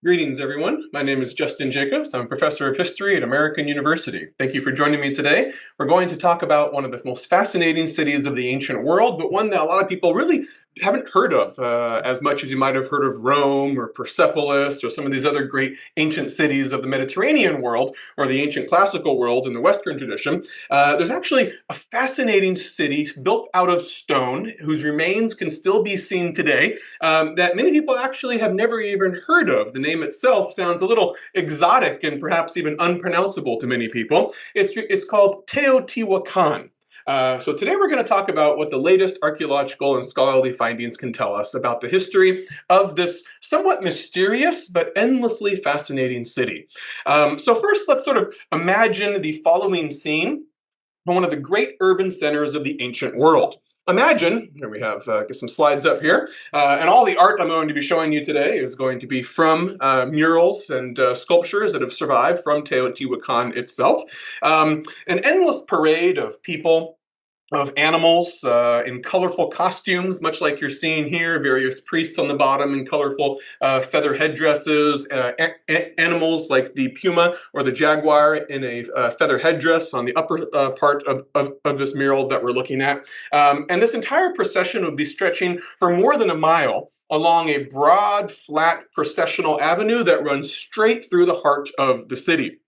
Greetings, everyone. My name is Justin Jacobs. I'm a professor of history at American University. Thank you for joining me today. We're going to talk about one of the most fascinating cities of the ancient world, but one that a lot of people really haven't heard of as much as you might have heard of Rome or Persepolis or some of these other great ancient cities of the Mediterranean world or the ancient classical world in the Western tradition. There's actually a fascinating city built out of stone whose remains can still be seen today that many people actually have never even heard of. The name itself sounds a little exotic and perhaps even unpronounceable to many people. It's called Teotihuacan. So today we're going to talk about what the latest archaeological and scholarly findings can tell us about the history of this somewhat mysterious but endlessly fascinating city. So first, let's sort of imagine the following scene from one of the great urban centers of the ancient world. Imagine, here we have get some slides up here, and all the art I'm going to be showing you today is going to be from murals and sculptures that have survived from Teotihuacan itself. An endless parade of people, of animals in colorful costumes, much like you're seeing here, various priests on the bottom in colorful feather headdresses, animals like the puma or the jaguar in a feather headdress on the upper part of this mural that we're looking at. And this entire procession would be stretching for more than a mile along a broad, flat processional avenue that runs straight through the heart of the city.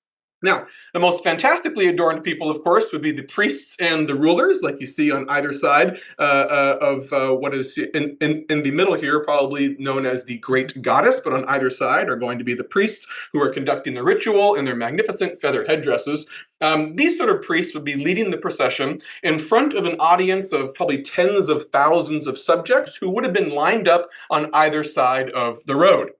Now, the most fantastically adorned people, of course, would be the priests and the rulers, like you see on either side of what is in the middle here, probably known as the Great Goddess, but on either side are going to be the priests who are conducting the ritual in their magnificent feather headdresses. These sort of priests would be leading the procession in front of an audience of probably tens of thousands of subjects who would have been lined up on either side of the road.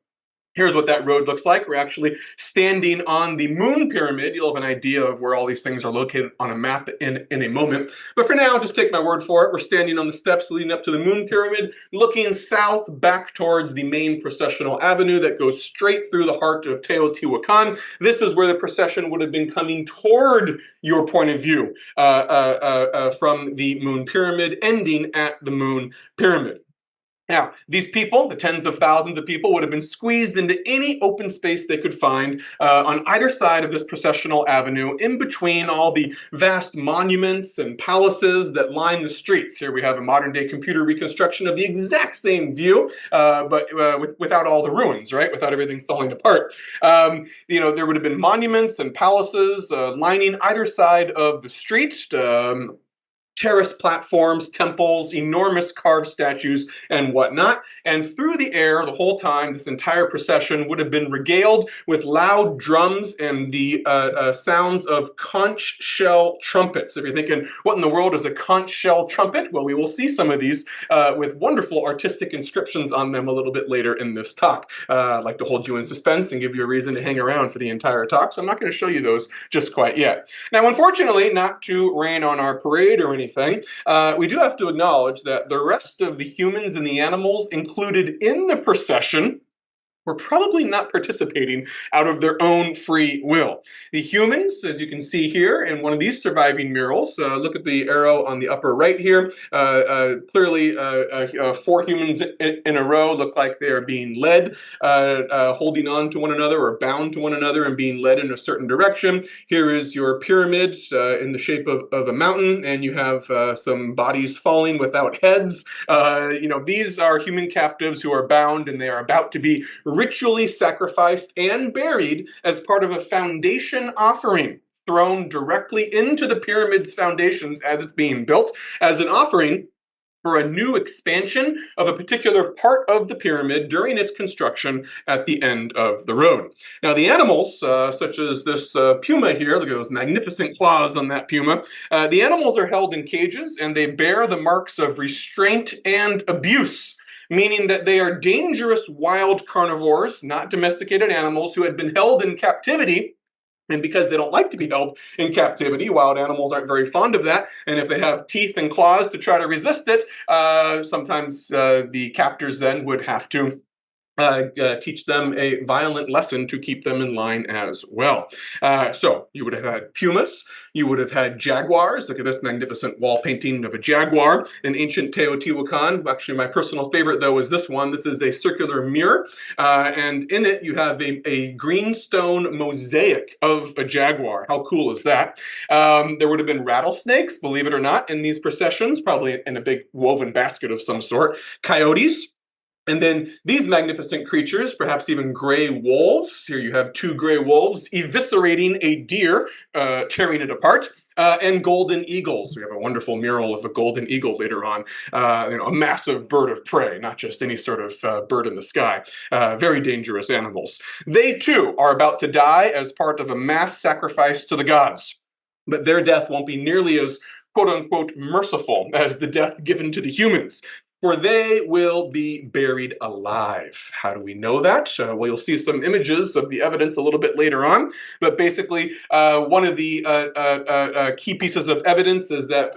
Here's what that road looks like. We're actually standing on the moon pyramid. You'll have an idea of where all these things are located on a map in a moment. But for now, just take my word for it. We're standing on the steps leading up to the moon pyramid, looking south back towards the main processional avenue that goes straight through the heart of Teotihuacan. This is where the procession would have been coming toward your point of view from the moon pyramid, ending at the moon pyramid. Now, these people, the tens of thousands of people, would have been squeezed into any open space they could find on either side of this processional avenue, in between all the vast monuments and palaces that line the streets. Here we have a modern-day computer reconstruction of the exact same view, but without all the ruins, right? Without everything falling apart. There would have been monuments and palaces lining either side of the street. Terrace platforms, temples, enormous carved statues, and whatnot. And through the air, the whole time, this entire procession would have been regaled with loud drums and the sounds of conch shell trumpets. If you're thinking, what in the world is a conch shell trumpet? Well, we will see some of these with wonderful artistic inscriptions on them a little bit later in this talk. I'd like to hold you in suspense and give you a reason to hang around for the entire talk, so I'm not going to show you those just quite yet. Now, unfortunately, not to rain on our parade or anything, we do have to acknowledge that the rest of the humans and the animals included in the procession were probably not participating out of their own free will. The humans, as you can see here in one of these surviving murals, look at the arrow on the upper right here, clearly 4 humans in a row look like they are being led, holding on to one another or bound to one another and being led in a certain direction. Here is your pyramid in the shape of a mountain, and you have some bodies falling without heads. These are human captives who are bound, and they are about to be ritually sacrificed and buried as part of a foundation offering thrown directly into the pyramid's foundations as it's being built as an offering for a new expansion of a particular part of the pyramid during its construction at the end of the road. Now, the animals, such as this puma here, look at those magnificent claws on that puma, the animals are held in cages and they bear the marks of restraint and abuse, meaning that they are dangerous wild carnivores, not domesticated animals, who had been held in captivity. And because they don't like to be held in captivity, wild animals aren't very fond of that. And if they have teeth and claws to try to resist it, sometimes the captors then would have to teach them a violent lesson to keep them in line as well. So you would have had pumas, you would have had jaguars. Look at this magnificent wall painting of a jaguar in ancient Teotihuacan. Actually, my personal favorite, though, is this one. This is a circular mirror, and in it you have a green stone mosaic of a jaguar. How cool is that? There would have been rattlesnakes, believe it or not, in these processions, probably in a big woven basket of some sort. Coyotes, and then these magnificent creatures, perhaps even gray wolves. Here you have two gray wolves eviscerating a deer, tearing it apart. And golden eagles. We have a wonderful mural of a golden eagle later on, a massive bird of prey, not just any sort of bird in the sky. Very dangerous animals. They too are about to die as part of a mass sacrifice to the gods. But their death won't be nearly as quote unquote merciful as the death given to the humans. For they will be buried alive. How do we know that? Well, you'll see some images of the evidence a little bit later on. But basically, one of the key pieces of evidence is that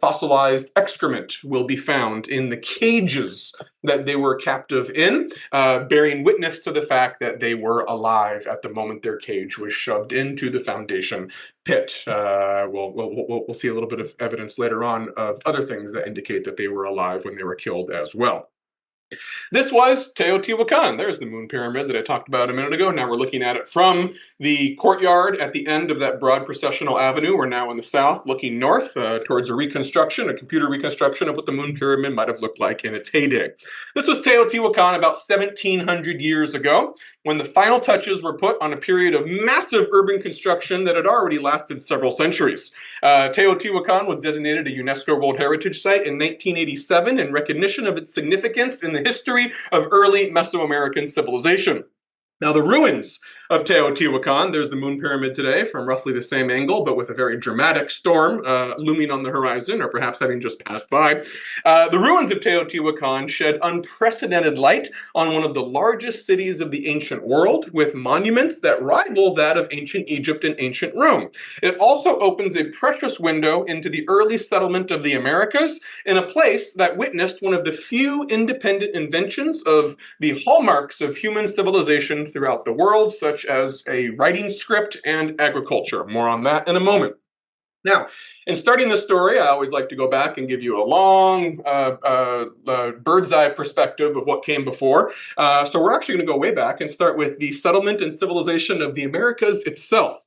fossilized excrement will be found in the cages that they were captive in, bearing witness to the fact that they were alive at the moment their cage was shoved into the foundation pit. We'll see a little bit of evidence later on of other things that indicate that they were alive when they were killed as well. This was Teotihuacan. There's the moon pyramid that I talked about a minute ago. Now we're looking at it from the courtyard at the end of that broad processional avenue. We're now in the south, looking north towards a reconstruction, a computer reconstruction of what the moon pyramid might have looked like in its heyday. This was Teotihuacan about 1,700 years ago, when the final touches were put on a period of massive urban construction that had already lasted several centuries. Teotihuacan was designated a UNESCO World Heritage Site in 1987 in recognition of its significance in the history of early Mesoamerican civilization. Now, the ruins of Teotihuacan, there's the moon pyramid today from roughly the same angle, but with a very dramatic storm looming on the horizon, or perhaps having just passed by. The ruins of Teotihuacan shed unprecedented light on one of the largest cities of the ancient world, with monuments that rival that of ancient Egypt and ancient Rome. It also opens a precious window into the early settlement of the Americas, in a place that witnessed one of the few independent inventions of the hallmarks of human civilization throughout the world, such as a writing script and agriculture. More on that in a moment. Now, in starting the story, I always like to go back and give you a long bird's eye perspective of what came before. So we're actually going to go way back and start with the settlement and civilization of the Americas itself.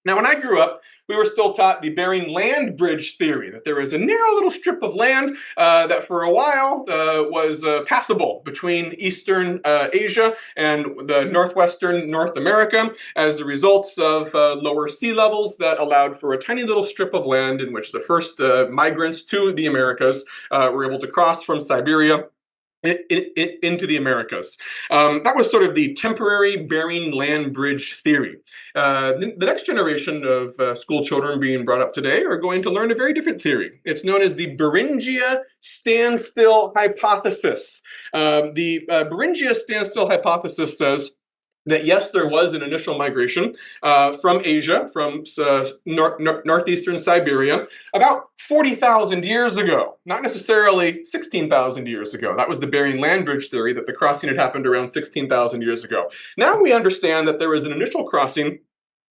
Now, when I grew up, we were still taught the Bering Land Bridge theory, that there was a narrow little strip of land that for a while was passable between Eastern Asia and the northwestern North America as a result of lower sea levels that allowed for a tiny little strip of land in which the first migrants to the Americas were able to cross from Siberia into the Americas. That was sort of the temporary Bering Land Bridge theory. The next generation of school children being brought up today are going to learn a very different theory. It's known as the Beringia standstill hypothesis. The Beringia standstill hypothesis says that yes, there was an initial migration from Asia, from northeastern Siberia, about 40,000 years ago, not necessarily 16,000 years ago. That was the Bering Land Bridge theory, that the crossing had happened around 16,000 years ago. Now we understand that there was an initial crossing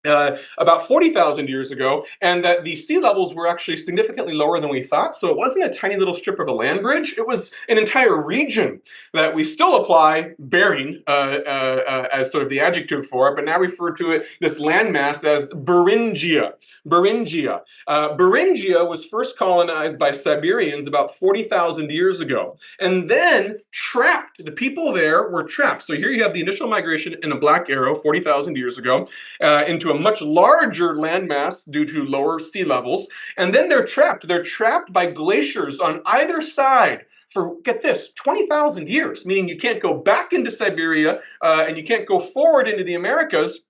about 40,000 years ago, and that the sea levels were actually significantly lower than we thought. So it wasn't a tiny little strip of a land bridge, it was an entire region that we still apply Bering as sort of the adjective for, but now refer to it, this landmass, as Beringia. Beringia. Beringia was first colonized by Siberians about 40,000 years ago, and then trapped. The people there were trapped. So here you have the initial migration in a black arrow 40,000 years ago into a much larger landmass due to lower sea levels, and then they're trapped. They're trapped by glaciers on either side for, get this, 20,000 years, meaning you can't go back into Siberia and you can't go forward into the Americas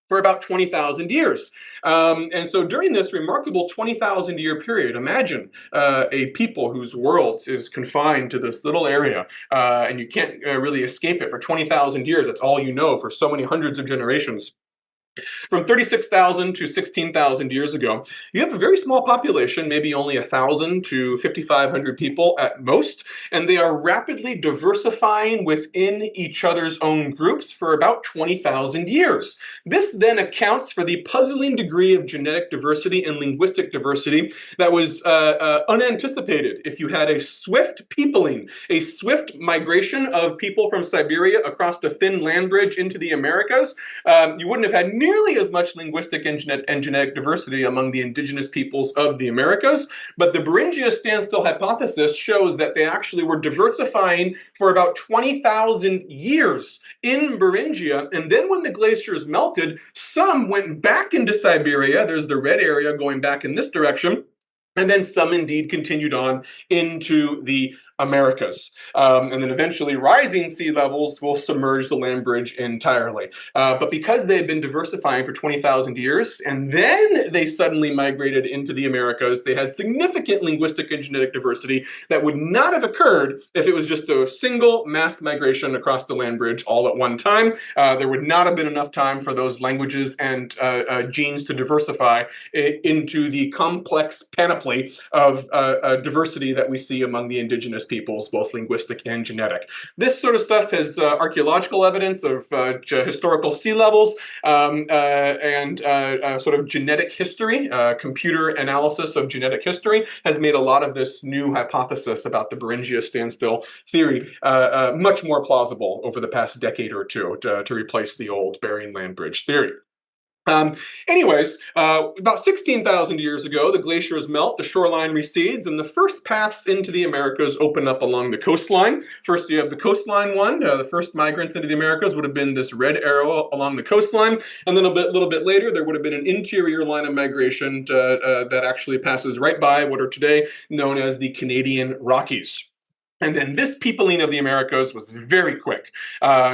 for about 20,000 years. And so during this remarkable 20,000 year period, imagine a people whose world is confined to this little area and you can't really escape it for 20,000 years. That's all you know for so many hundreds of generations. From 36,000 to 16,000 years ago, you have a very small population, maybe only 1,000 to 5,500 people at most, and they are rapidly diversifying within each other's own groups for about 20,000 years. This then accounts for the puzzling degree of genetic diversity and linguistic diversity that was unanticipated. If you had a swift peopling, a swift migration of people from Siberia across the thin land bridge into the Americas, you wouldn't have had nearly as much linguistic and genetic diversity among the indigenous peoples of the Americas, but the Beringia standstill hypothesis shows that they actually were diversifying for about 20,000 years in Beringia, and then when the glaciers melted, some went back into Siberia. There's the red area going back in this direction, and then some indeed continued on into the Americas. And then eventually rising sea levels will submerge the land bridge entirely. But because they had been diversifying for 20,000 years, and then they suddenly migrated into the Americas, they had significant linguistic and genetic diversity that would not have occurred if it was just a single mass migration across the land bridge all at one time. There would not have been enough time for those languages and genes to diversify into the complex panoply of diversity that we see among the indigenous peoples, both linguistic and genetic. This sort of stuff has archaeological evidence of historical sea levels and sort of genetic history. Computer analysis of genetic history has made a lot of this new hypothesis about the Beringia standstill theory much more plausible over the past decade or two to replace the old Bering Land Bridge theory. Anyways, about 16,000 years ago, the glaciers melt, the shoreline recedes, and the first paths into the Americas open up along the coastline. First, you have the coastline one. The first migrants into the Americas would have been this red arrow along the coastline, and then a little bit later, there would have been an interior line of migration that actually passes right by what are today known as the Canadian Rockies. And then this peopling of the Americas was very quick.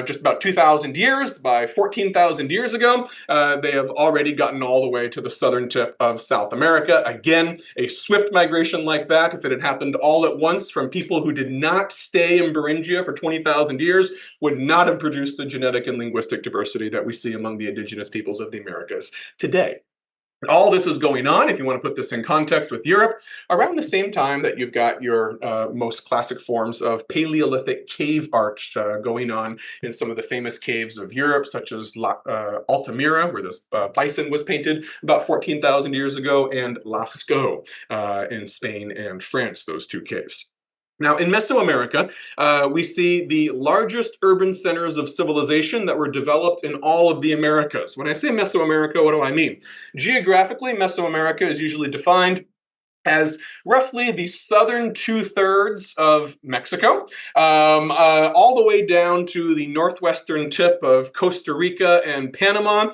Just about 2,000 years, by 14,000 years ago, they have already gotten all the way to the southern tip of South America. Again, a swift migration like that, if it had happened all at once from people who did not stay in Beringia for 20,000 years, would not have produced the genetic and linguistic diversity that we see among the indigenous peoples of the Americas today. All this is going on, if you want to put this in context with Europe, around the same time that you've got your most classic forms of Paleolithic cave art going on in some of the famous caves of Europe, such as Altamira, where this bison was painted about 14,000 years ago, and Lascaux in Spain and France, those two caves. Now, in Mesoamerica, we see the largest urban centers of civilization that were developed in all of the Americas. When I say Mesoamerica, what do I mean? Geographically, Mesoamerica is usually defined as roughly the southern two-thirds of Mexico, all the way down to the northwestern tip of Costa Rica and Panama,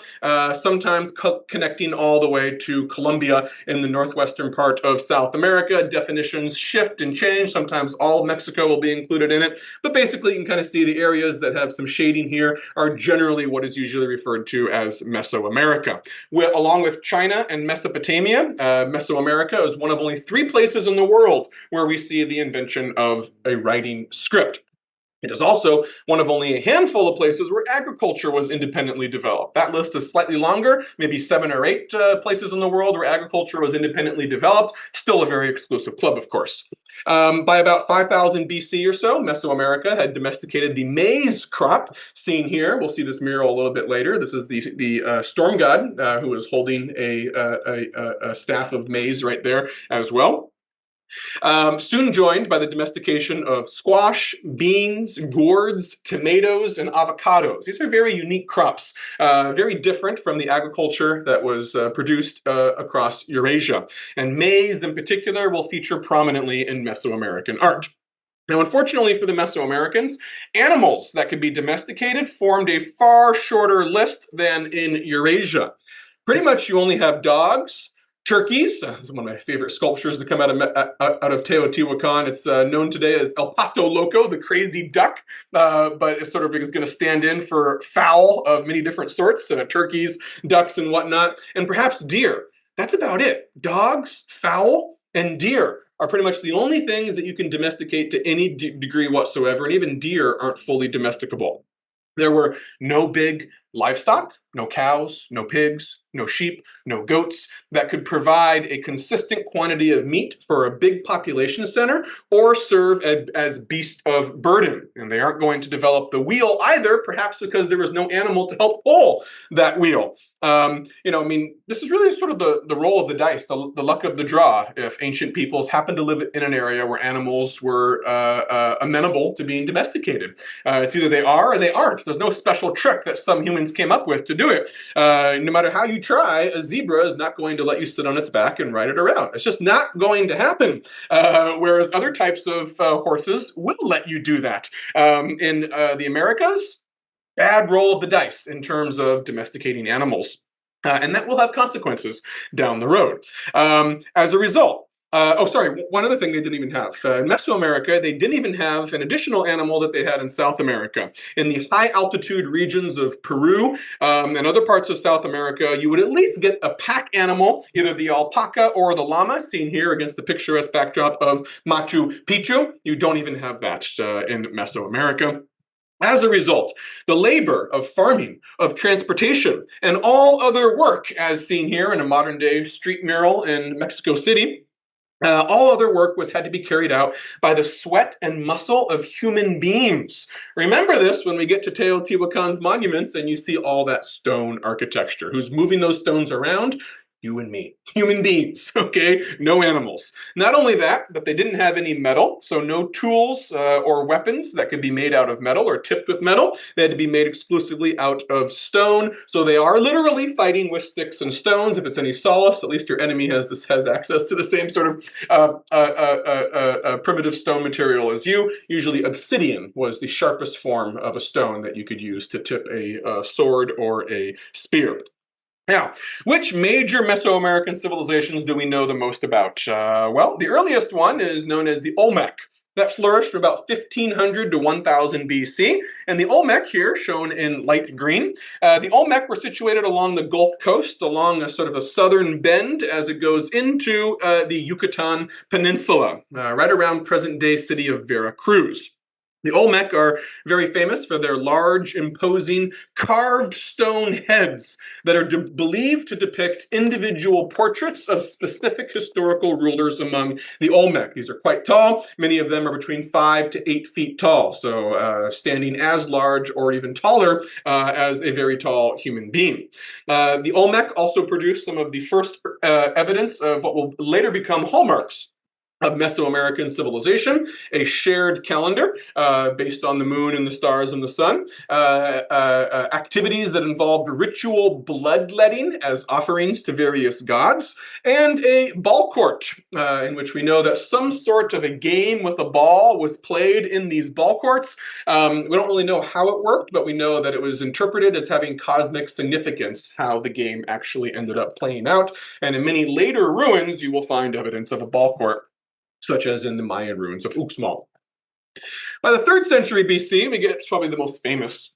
sometimes connecting all the way to Colombia in the northwestern part of South America. Definitions shift and change. Sometimes all of Mexico will be included in it, but basically you can kind of see the areas that have some shading here are generally what is usually referred to as Mesoamerica. Along with China and Mesopotamia, Mesoamerica is one of only 3 places in the world where we see the invention of a writing script. It is also one of only a handful of places where agriculture was independently developed. That list is slightly longer, maybe 7 or 8 places in the world where agriculture was independently developed. Still a very exclusive club, of course. By about 5000 BC or so, Mesoamerica had domesticated the maize crop, seen here. We'll see this mural a little bit later. This is the storm god who is holding a staff of maize right there as well. Soon joined by the domestication of squash, beans, gourds, tomatoes, and avocados. These are very unique crops, very different from the agriculture that was produced across Eurasia. And maize in particular will feature prominently in Mesoamerican art. Now, unfortunately for the Mesoamericans, animals that could be domesticated formed a far shorter list than in Eurasia. Pretty much you only have dogs, turkeys. This is one of my favorite sculptures to come out of Teotihuacan. It's known today as El Pato Loco, the crazy duck, but it sort of is going to stand in for fowl of many different sorts, turkeys, ducks, and whatnot, and perhaps deer. That's about it. Dogs, fowl, and deer are pretty much the only things that you can domesticate to any degree whatsoever, and even deer aren't fully domesticable. There were no big livestock, no cows, no pigs, no sheep, no goats, that could provide a consistent quantity of meat for a big population center or serve as beasts of burden. And they aren't going to develop the wheel either, perhaps because there was no animal to help pull that wheel. This is really sort of the roll of the dice, the luck of the draw. If ancient peoples happen to live in an area where animals were amenable to being domesticated, it's either they are or they aren't. There's no special trick that some humans came up with to do it. No matter how you try, a zebra is not going to let you sit on its back and ride it around. It's just not going to happen. Whereas other types of horses will let you do that. In the Americas, bad roll of the dice in terms of domesticating animals. And that will have consequences down the road. As a result, one other thing they didn't even have. In Mesoamerica, they didn't even have an additional animal that they had in South America. In the high altitude regions of Peru and other parts of South America, you would at least get a pack animal, either the alpaca or the llama, seen here against the picturesque backdrop of Machu Picchu. You don't even have that in Mesoamerica. As a result, the labor of farming, of transportation, and all other work, as seen here in a modern-day street mural in Mexico City, all other work had to be carried out by the sweat and muscle of human beings. Remember this when we get to Teotihuacan's monuments and you see all that stone architecture. Who's moving those stones around? You and me, human beings, okay? No animals. Not only that, but they didn't have any metal, so no tools or weapons that could be made out of metal or tipped with metal. They had to be made exclusively out of stone, so they are literally fighting with sticks and stones. If it's any solace, at least your enemy has access to the same sort of primitive stone material as you. Usually obsidian was the sharpest form of a stone that you could use to tip a sword or a spear. Now, which major Mesoamerican civilizations do we know the most about? The earliest one is known as the Olmec. That flourished from about 1500 to 1000 BC. And the Olmec here, shown in light green, the Olmec were situated along the Gulf Coast, along a sort of a southern bend as it goes into the Yucatan Peninsula, right around present-day city of Veracruz. The Olmec are very famous for their large, imposing, carved stone heads that are believed to depict individual portraits of specific historical rulers among the Olmec. These are quite tall. Many of them are between 5 to 8 feet tall, so standing as large or even taller as a very tall human being. The Olmec also produced some of the first evidence of what will later become hallmarks of Mesoamerican civilization, a shared calendar based on the moon and the stars and the sun, activities that involved ritual bloodletting as offerings to various gods, and a ball court in which we know that some sort of a game with a ball was played in these ball courts. We don't really know how it worked, but we know that it was interpreted as having cosmic significance, how the game actually ended up playing out. And in many later ruins, you will find evidence of a ball court, such as in the Mayan ruins of Uxmal. By the 3rd century BC, we get probably the most famous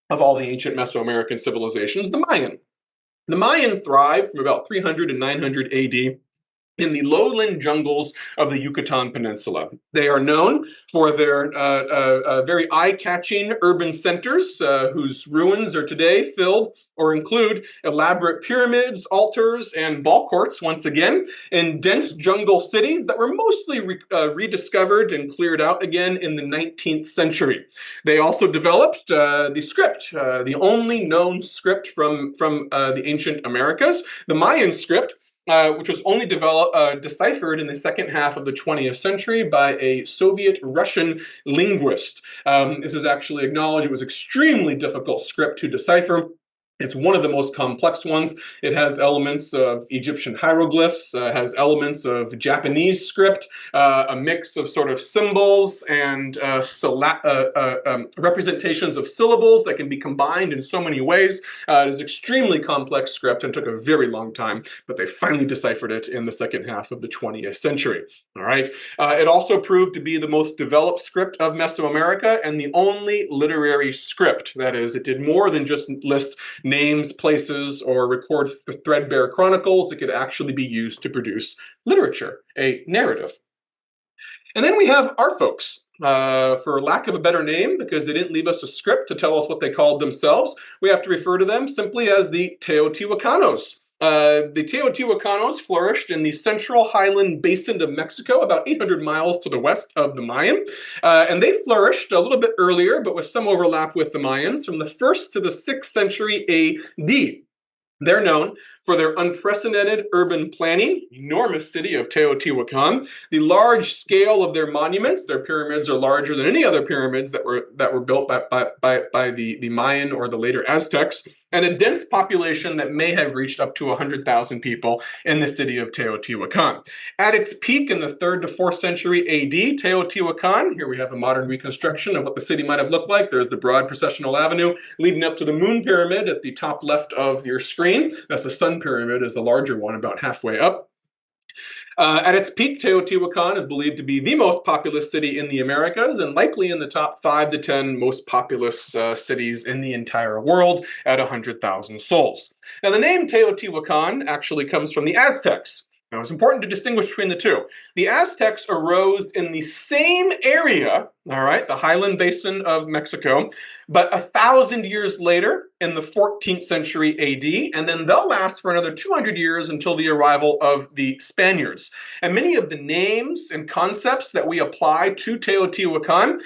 of all the ancient Mesoamerican civilizations, the Mayan. The Mayan thrived from about 300 to 900 AD in the lowland jungles of the Yucatan Peninsula. They are known for their very eye-catching urban centers, whose ruins are today filled or include elaborate pyramids, altars, and ball courts, once again, in dense jungle cities that were mostly rediscovered and cleared out again in the 19th century. They also developed the script, the only known script from the ancient Americas, the Mayan script, which was only deciphered in the second half of the 20th century by a Soviet-Russian linguist. This is actually acknowledged. It was extremely difficult script to decipher. It's one of the most complex ones. It has elements of Egyptian hieroglyphs, has elements of Japanese script, a mix of sort of symbols and representations of syllables that can be combined in so many ways. It is extremely complex script and took a very long time, but they finally deciphered it in the second half of the 20th century. All right. It also proved to be the most developed script of Mesoamerica and the only literary script. That is, it did more than just list names, places, or record threadbare chronicles. It could actually be used to produce literature, a narrative. And then we have our folks. for lack of a better name, because they didn't leave us a script to tell us what they called themselves, we have to refer to them simply as the Teotihuacanos. The Teotihuacanos flourished in the central highland basin of Mexico, about 800 miles to the west of the Mayan. And they flourished a little bit earlier, but with some overlap with the Mayans, from the 1st to the 6th century AD. They're known for their unprecedented urban planning, enormous city of Teotihuacan, the large scale of their monuments. Their pyramids are larger than any other pyramids that were built by the Mayan or the later Aztecs, and a dense population that may have reached up to 100,000 people in the city of Teotihuacan. At its peak in the 3rd to 4th century AD, Teotihuacan, here we have a modern reconstruction of what the city might have looked like. There's the broad processional avenue leading up to the moon pyramid at the top left of your screen. That's the sun pyramid, is the larger one, about halfway up. At its peak, Teotihuacan is believed to be the most populous city in the Americas and likely in the top 5 to 10 most populous cities in the entire world at 100,000 souls. Now, the name Teotihuacan actually comes from the Aztecs. Now, it's important to distinguish between the two. The Aztecs arose in the same area, all right, the highland basin of Mexico, but 1,000 years later in the 14th century AD, and then they'll last for another 200 years until the arrival of the Spaniards. And many of the names and concepts that we apply to Teotihuacan,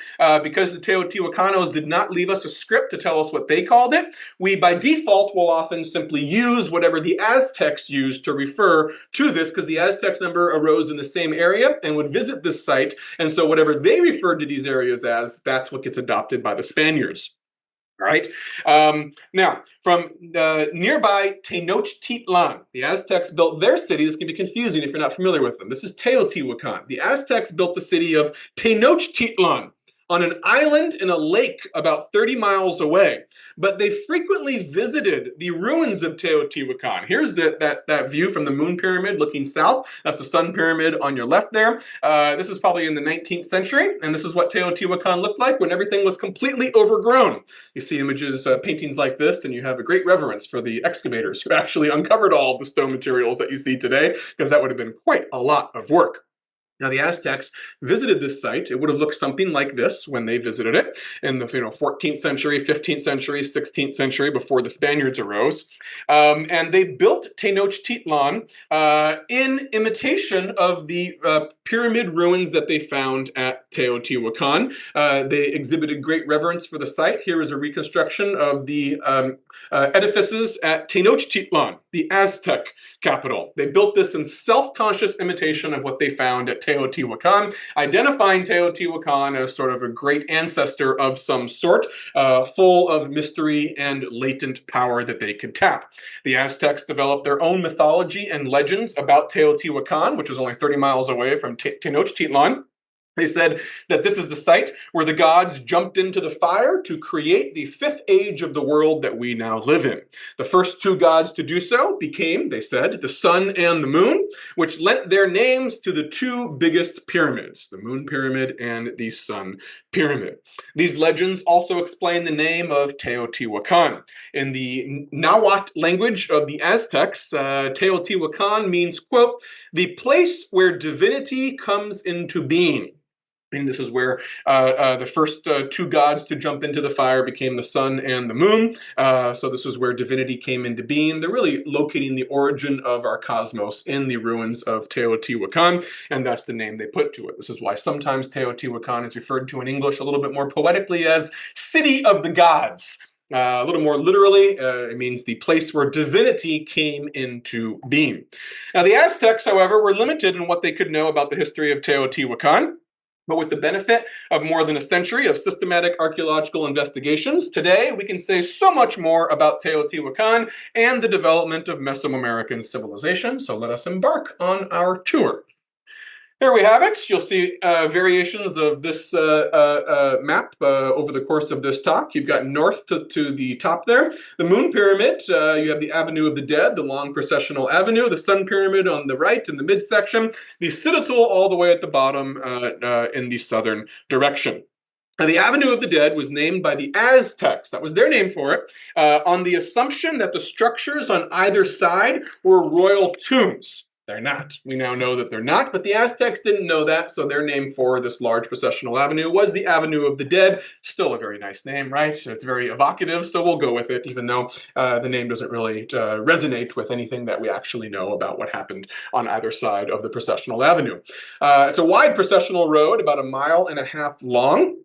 because the Teotihuacanos did not leave us a script to tell us what they called it, we by default will often simply use whatever the Aztecs used to refer to this, because the Aztecs, remember, arose in the same area and would visit this site, and so whatever they referred to these areas as, that's what gets adopted by the Spaniards. All right. Now, from nearby Tenochtitlan, the Aztecs built their city. This can be confusing if you're not familiar with them. This is Teotihuacan. The Aztecs built the city of Tenochtitlan on an island in a lake about 30 miles away. But they frequently visited the ruins of Teotihuacan. Here's that view from the moon pyramid looking south. That's the sun pyramid on your left there. This is probably in the 19th century, and this is what Teotihuacan looked like when everything was completely overgrown. You see images, paintings like this, and you have a great reverence for the excavators who actually uncovered all of the stone materials that you see today, because that would have been quite a lot of work. Now, the Aztecs visited this site. It would have looked something like this when they visited it in the 14th century, 15th century, 16th century, before the Spaniards arose. And they built Tenochtitlan in imitation of the pyramid ruins that they found at Teotihuacan. They exhibited great reverence for the site. Here is a reconstruction of the edifices at Tenochtitlan, the Aztec capital. They built this in self-conscious imitation of what they found at Teotihuacan, identifying Teotihuacan as sort of a great ancestor of some sort, full of mystery and latent power that they could tap. The Aztecs developed their own mythology and legends about Teotihuacan, which was only 30 miles away from Tenochtitlan. They said that this is the site where the gods jumped into the fire to create the 5th age of the world that we now live in. The first 2 gods to do so became, they said, the sun and the moon, which lent their names to the 2 biggest pyramids, the moon pyramid and the sun pyramid. These legends also explain the name of Teotihuacan. In the Nahuatl language of the Aztecs, Teotihuacan means, quote, the place where divinity comes into being. And this is where the first 2 gods to jump into the fire became the sun and the moon. So this is where divinity came into being. They're really locating the origin of our cosmos in the ruins of Teotihuacan, and that's the name they put to it. This is why sometimes Teotihuacan is referred to in English a little bit more poetically as City of the Gods. A little more literally, it means the place where divinity came into being. Now, the Aztecs, however, were limited in what they could know about the history of Teotihuacan. But with the benefit of more than a century of systematic archaeological investigations, today we can say so much more about Teotihuacan and the development of Mesoamerican civilization. So let us embark on our tour. Here we have it. You'll see variations of this map over the course of this talk. You've got north to the top there. The moon pyramid, you have the Avenue of the Dead, the long processional avenue, the sun pyramid on the right in the midsection, the Citadel all the way at the bottom in the southern direction. Now, the Avenue of the Dead was named by the Aztecs, that was their name for it, on the assumption that the structures on either side were royal tombs. They're not. We now know that they're not, but the Aztecs didn't know that, so their name for this large processional avenue was the Avenue of the Dead. Still a very nice name, right? It's very evocative, so we'll go with it, even though the name doesn't really resonate with anything that we actually know about what happened on either side of the processional avenue. It's a wide processional road, about 1.5 miles long,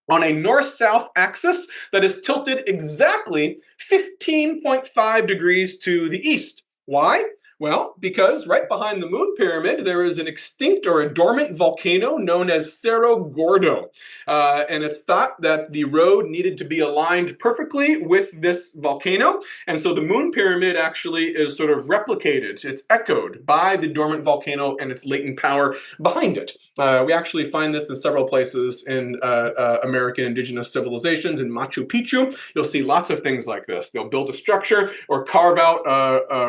on a north-south axis that is tilted exactly 15.5 degrees to the east. Why? Well, because right behind the moon pyramid, there is an extinct or a dormant volcano known as Cerro Gordo. And it's thought that the road needed to be aligned perfectly with this volcano. And so the moon pyramid actually is sort of replicated. It's echoed by the dormant volcano and its latent power behind it. We actually find this in several places in American indigenous civilizations. In Machu Picchu, you'll see lots of things like this. They'll build a structure or carve out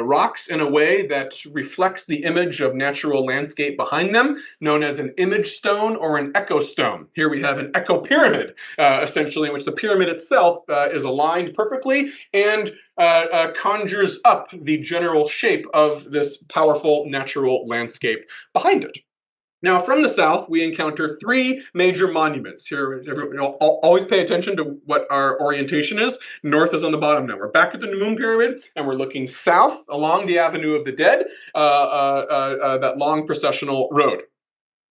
rocks in a way that reflects the image of natural landscape behind them, known as an image stone or an echo stone. Here we have an echo pyramid, essentially, in which the pyramid itself is aligned perfectly and conjures up the general shape of this powerful natural landscape behind it. Now, from the south, we encounter 3 major monuments. Here, always pay attention to what our orientation is. North is on the bottom now. We're back at the moon pyramid, and we're looking south along the Avenue of the Dead, that long processional road.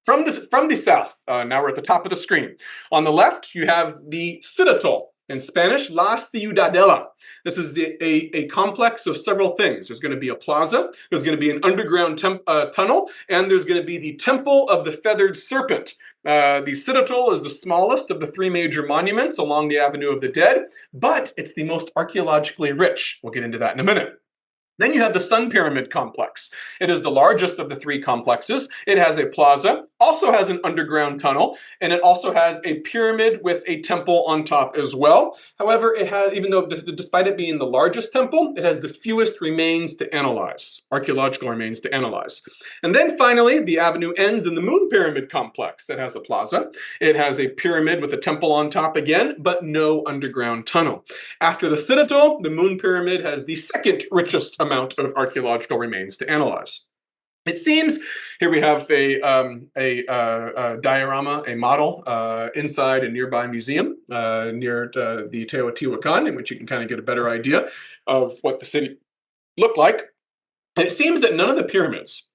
From the south, now we're at the top of the screen. On the left, you have the Citadel. In Spanish, La Ciudadela. This is a complex of several things. There's going to be a plaza, there's going to be an underground tunnel, and there's going to be the Temple of the Feathered Serpent. The Citadel is the smallest of the 3 major monuments along the Avenue of the Dead, but it's the most archaeologically rich. We'll get into that in a minute. Then you have the Sun Pyramid Complex. It is the largest of the 3 complexes. It has a plaza, also has an underground tunnel, and it also has a pyramid with a temple on top as well. However, it has, even though despite it being the largest temple, it has the fewest remains to analyze, archaeological remains to analyze. And then finally, the avenue ends in the Moon Pyramid Complex that has a plaza. It has a pyramid with a temple on top again, but no underground tunnel. After the Citadel, the Moon Pyramid has the second richest amount of archaeological remains to analyze. It seems, here we have a diorama, a model inside a nearby museum near the Teotihuacan, in which you can kind of get a better idea of what the city looked like. It seems that none of the pyramids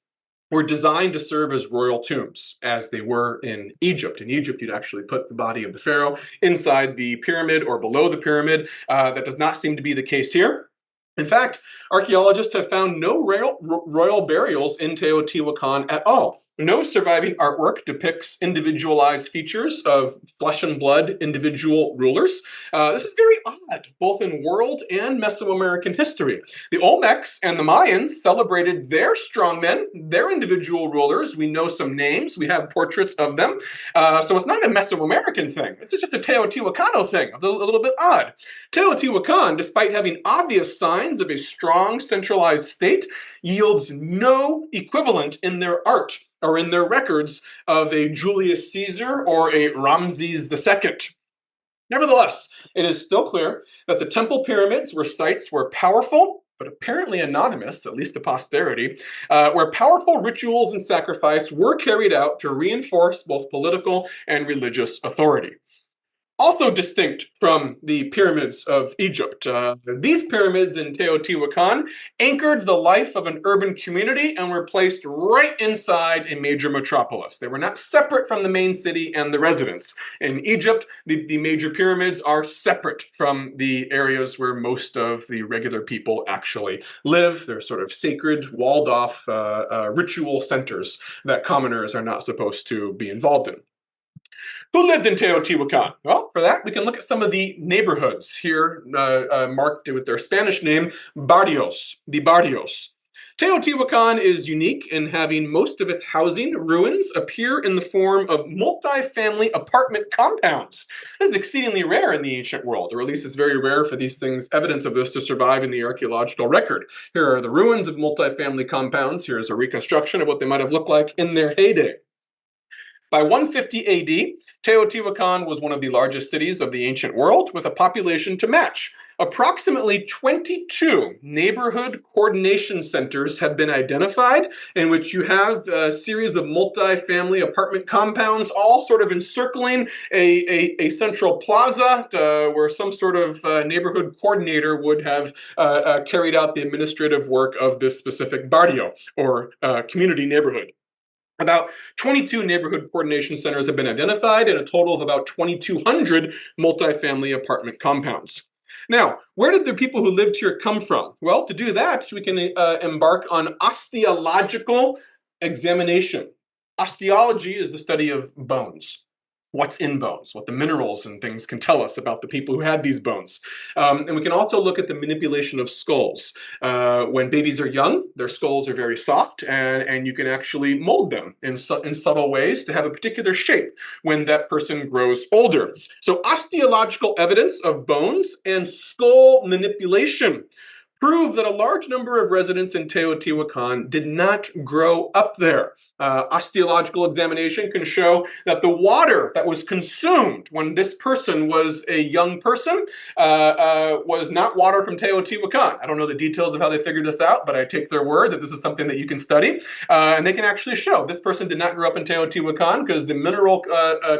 were designed to serve as royal tombs, as they were in Egypt. In Egypt, you'd actually put the body of the pharaoh inside the pyramid or below the pyramid. That does not seem to be the case here. In fact, archaeologists have found no royal burials in Teotihuacan at all. No surviving artwork depicts individualized features of flesh and blood individual rulers. This is very odd, both in world and Mesoamerican history. The Olmecs and the Mayans celebrated their strongmen, their individual rulers. We know some names. We have portraits of them. So it's not a Mesoamerican thing. It's just a Teotihuacano thing, a little bit odd. Teotihuacan, despite having obvious signs of a strong centralized state, yields no equivalent in their art or in their records of a Julius Caesar or a Ramses II. Nevertheless, it is still clear that the temple pyramids were sites where powerful, but apparently anonymous, at least to posterity, where powerful rituals and sacrifice were carried out to reinforce both political and religious authority. Also distinct from the pyramids of Egypt, these pyramids in Teotihuacan anchored the life of an urban community and were placed right inside a major metropolis. They were not separate from the main city and the residents. In Egypt, the major pyramids are separate from the areas where most of the regular people actually live. They're sort of sacred, walled-off ritual centers that commoners are not supposed to be involved in. Who lived in Teotihuacan? Well, for that, we can look at some of the neighborhoods here marked with their Spanish name, barrios, the barrios. Teotihuacan is unique in having most of its housing ruins appear in the form of multi-family apartment compounds. This is exceedingly rare in the ancient world, or at least it's very rare for these things, evidence of this, to survive in the archaeological record. Here are the ruins of multi-family compounds. Here is a reconstruction of what they might have looked like in their heyday. By 150 AD, Teotihuacan was one of the largest cities of the ancient world, with a population to match. Approximately 22 neighborhood coordination centers have been identified, in which you have a series of multi-family apartment compounds, all sort of encircling a central plaza where some sort of neighborhood coordinator would have carried out the administrative work of this specific barrio or community neighborhood. About 22 neighborhood coordination centers have been identified, and a total of about 2,200 multifamily apartment compounds. Now, where did the people who lived here come from? Well, to do that, we can embark on osteological examination. Osteology is the study of bones. What's in bones, what the minerals and things can tell us about the people who had these bones. And we can also look at the manipulation of skulls. When babies are young, their skulls are very soft, and you can actually mold them in subtle ways to have a particular shape when that person grows older. So osteological evidence of bones and skull manipulation prove that a large number of residents in Teotihuacan did not grow up there. Osteological examination can show that the water that was consumed when this person was a young person was not water from Teotihuacan. I don't know the details of how they figured this out, but I take their word that this is something that you can study. And they can actually show this person did not grow up in Teotihuacan because the mineral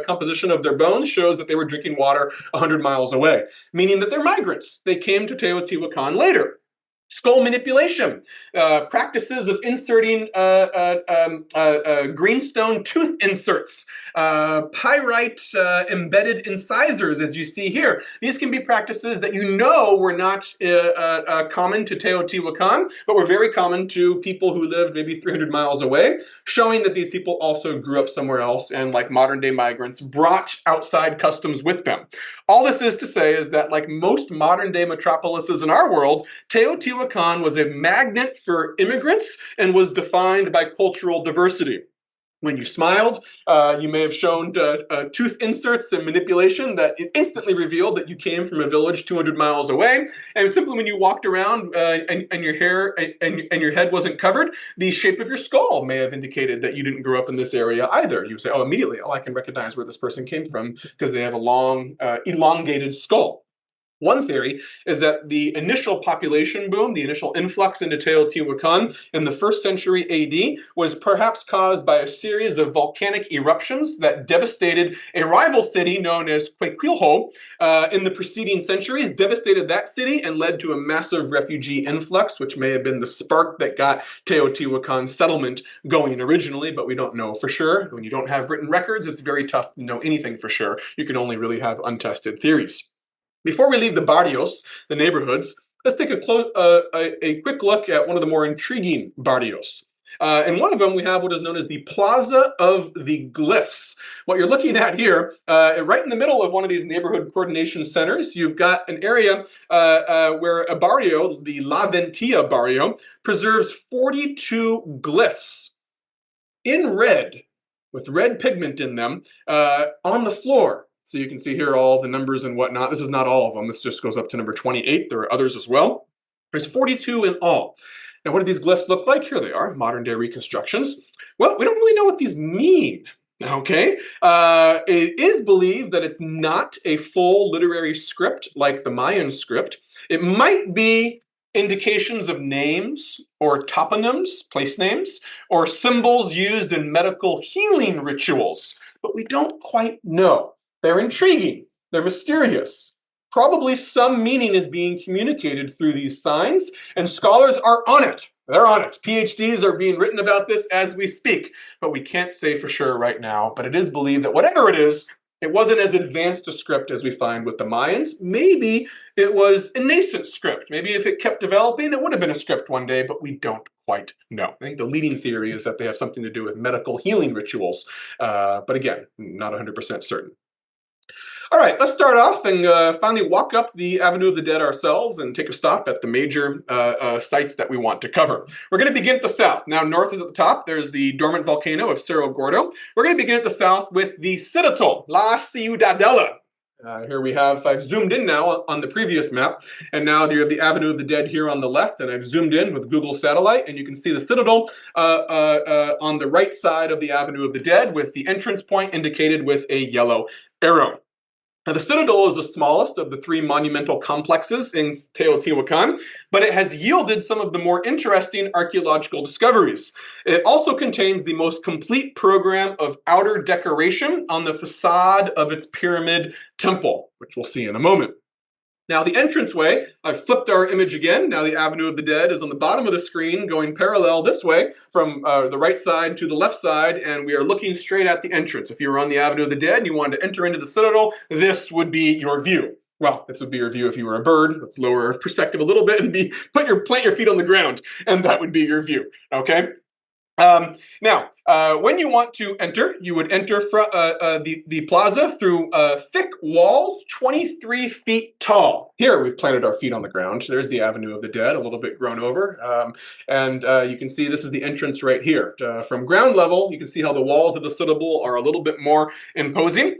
composition of their bones shows that they were drinking water 100 miles away, meaning that they're migrants. They came to Teotihuacan later. Skull manipulation, practices of inserting greenstone tooth inserts, pyrite embedded incisors, as you see here. These can be practices that you know were not common to Teotihuacan, but were very common to people who lived maybe 300 miles away, showing that these people also grew up somewhere else and, like modern day migrants, brought outside customs with them. All this is to say is that, like most modern day metropolises in our world, Teotihuacan was a magnet for immigrants and was defined by cultural diversity. When you smiled, you may have shown tooth inserts and manipulation that instantly revealed that you came from a village 200 miles away. And simply when you walked around and your hair and your head wasn't covered, the shape of your skull may have indicated that you didn't grow up in this area either. You say, oh, immediately, oh, I can recognize where this person came from because they have a long, elongated skull. One theory is that the initial population boom, the initial influx into Teotihuacan in the 1st century AD was perhaps caused by a series of volcanic eruptions that devastated a rival city known as Teotihuacan in the preceding centuries, devastated that city and led to a massive refugee influx, which may have been the spark that got Teotihuacan's settlement going originally, but we don't know for sure. When you don't have written records, it's very tough to know anything for sure. You can only really have untested theories. Before we leave the barrios, the neighborhoods, let's take a quick look at one of the more intriguing barrios. In one of them, we have what is known as the Plaza of the Glyphs. What you're looking at here, right in the middle of one of these neighborhood coordination centers, you've got an area where a barrio, the La Ventilla barrio, preserves 42 glyphs in red, with red pigment in them, on the floor. So you can see here all the numbers and whatnot. This is not all of them. This just goes up to number 28. There are others as well. There's 42 in all. Now, what do these glyphs look like? Here they are, modern day reconstructions. Well, we don't really know what these mean. Okay, it is believed that it's not a full literary script like the Mayan script. It might be indications of names or toponyms, place names, or symbols used in medical healing rituals, but we don't quite know. They're intriguing, they're mysterious. Probably some meaning is being communicated through these signs, and scholars are on it. They're on it. PhDs are being written about this as we speak, but we can't say for sure right now. But it is believed that whatever it is, it wasn't as advanced a script as we find with the Mayans. Maybe it was a nascent script. Maybe if it kept developing, it would have been a script one day, but we don't quite know. I think the leading theory is that they have something to do with medical healing rituals, but again, not 100% certain. All right, let's start off and finally walk up the Avenue of the Dead ourselves and take a stop at the major sites that we want to cover. We're going to begin at the south. Now, north is at the top. There's the dormant volcano of Cerro Gordo. We're going to begin at the south with the Citadel, La Ciudadela. Here we have, I've zoomed in now on the previous map, and now you have the Avenue of the Dead here on the left, and I've zoomed in with Google Satellite, and you can see the Citadel on the right side of the Avenue of the Dead with the entrance point indicated with a yellow arrow. Now, the Citadel is the smallest of the three monumental complexes in Teotihuacan, but it has yielded some of the more interesting archaeological discoveries. It also contains the most complete program of outer decoration on the facade of its pyramid temple, which we'll see in a moment. Now, the entranceway, I've flipped our image again. Now the Avenue of the Dead is on the bottom of the screen, going parallel this way from the right side to the left side, and we are looking straight at the entrance. If you were on the Avenue of the Dead and you wanted to enter into the Citadel, this would be your view. Well, this would be your view if you were a bird. Let's lower perspective a little bit and plant your feet on the ground, and that would be your view, okay? Now, when you want to enter, you would enter the plaza through thick walls, 23 feet tall. Here, we've planted our feet on the ground. There's the Avenue of the Dead, a little bit grown over. You can see this is the entrance right here. From ground level, you can see how the walls of the Citadel are a little bit more imposing.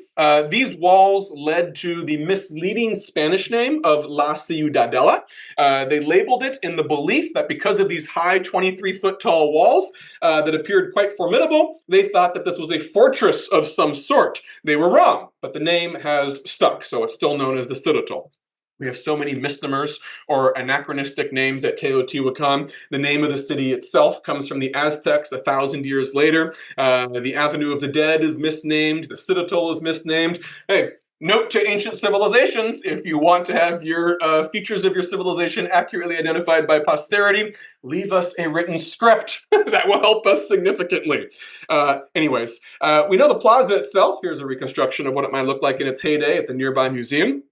These walls led to the misleading Spanish name of La Ciudadela. They labeled it in the belief that because of these high 23-foot tall walls, that appeared quite formidable, they thought that this was a fortress of some sort. They were wrong, but the name has stuck, so it's still known as the Citadel. We have so many misnomers or anachronistic names at Teotihuacan. The name of the city itself comes from the Aztecs 1,000 years later. The Avenue of the Dead is misnamed. The Citadel is misnamed. Hey, note to ancient civilizations, if you want to have your features of your civilization accurately identified by posterity, leave us a written script. That will help us significantly. Anyways, we know the plaza itself. Here's a reconstruction of what it might look like in its heyday at the nearby museum.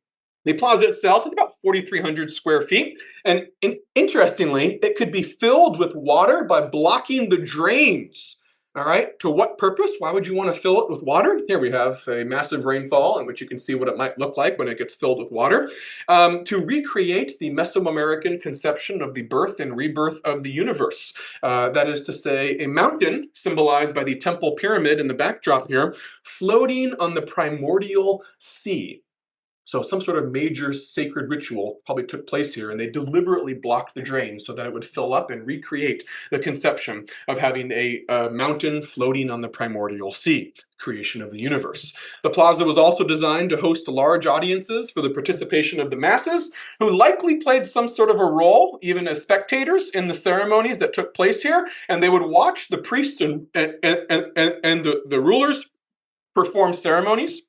The plaza itself is about 4,300 square feet, and interestingly, it could be filled with water by blocking the drains. All right, to what purpose? Why would you want to fill it with water? Here we have a massive rainfall in which you can see what it might look like when it gets filled with water. To recreate the Mesoamerican conception of the birth and rebirth of the universe. That is to say, a mountain symbolized by the temple pyramid in the backdrop here, floating on the primordial sea. So some sort of major sacred ritual probably took place here, and they deliberately blocked the drain so that it would fill up and recreate the conception of having a mountain floating on the primordial sea, creation of the universe. The plaza was also designed to host large audiences for the participation of the masses, who likely played some sort of a role, even as spectators, in the ceremonies that took place here, and they would watch the priests and the rulers perform ceremonies,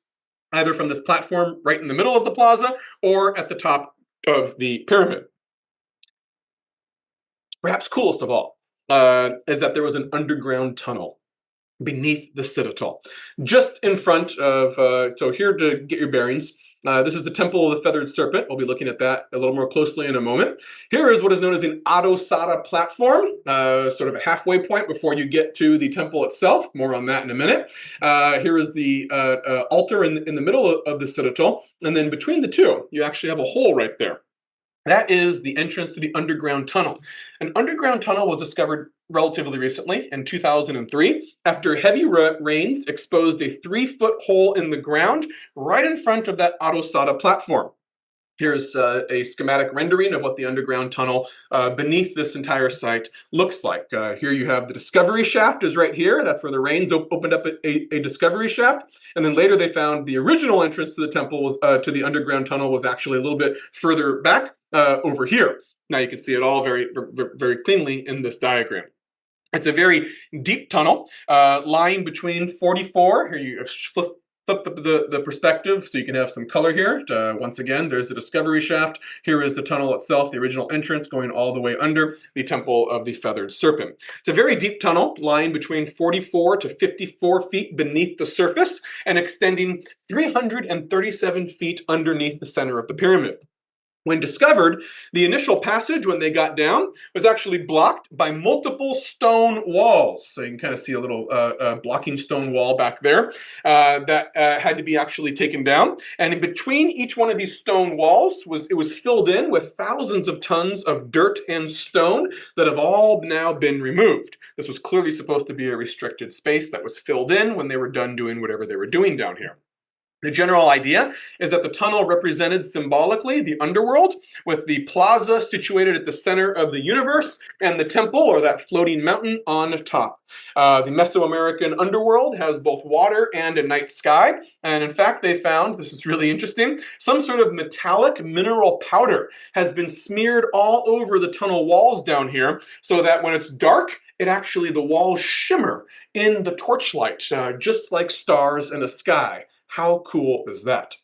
either from this platform right in the middle of the plaza or at the top of the pyramid. Perhaps coolest of all is that there was an underground tunnel beneath the Citadel. Just in front of, so here to get your bearings, this is the Temple of the Feathered Serpent. We'll be looking at that a little more closely in a moment. Here is what is known as an adosada platform, sort of a halfway point before you get to the temple itself. More on that in a minute. Here is the altar in the middle of the Citadel, and then between the two, you actually have a hole right there. That is the entrance to the underground tunnel. An underground tunnel was discovered relatively recently in 2003 after heavy rains exposed a 3-foot hole in the ground right in front of that adosada platform. Here's a schematic rendering of what the underground tunnel beneath this entire site looks like. Here you have the discovery shaft is right here. That's where the rains opened up a discovery shaft. And then later they found the original entrance to the temple was, to the underground tunnel was actually a little bit further back over here. Now you can see it all very, very cleanly in this diagram. It's a very deep tunnel lying between 44. Here you flip the perspective so you can have some color here. Once again, there's the discovery shaft. Here is the tunnel itself, the original entrance going all the way under the Temple of the Feathered Serpent. It's a very deep tunnel lying between 44 to 54 feet beneath the surface and extending 337 feet underneath the center of the pyramid. When discovered, the initial passage when they got down was actually blocked by multiple stone walls. So you can kind of see a little blocking stone wall back there that had to be actually taken down. And in between each one of these stone walls, it was filled in with thousands of tons of dirt and stone that have all now been removed. This was clearly supposed to be a restricted space that was filled in when they were done doing whatever they were doing down here. The general idea is that the tunnel represented symbolically the underworld, with the plaza situated at the center of the universe and the temple, or that floating mountain, on top. The Mesoamerican underworld has both water and a night sky, and in fact they found, this is really interesting, some sort of metallic mineral powder has been smeared all over the tunnel walls down here, so that when it's dark, the walls shimmer in the torchlight, just like stars in a sky. How cool is that?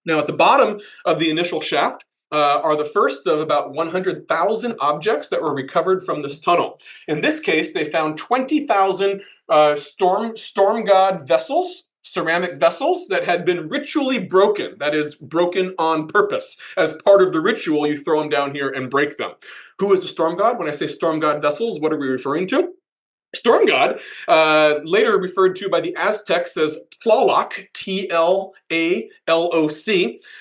Now, at the bottom of the initial shaft are the first of about 100,000 objects that were recovered from this tunnel. In this case, they found 20,000 storm god vessels, ceramic vessels that had been ritually broken, that is, broken on purpose. As part of the ritual, you throw them down here and break them. Who is the storm god? When I say storm god vessels, what are we referring to? Storm god, later referred to by the Aztecs as Tlaloc, T-L-A-L-O-C,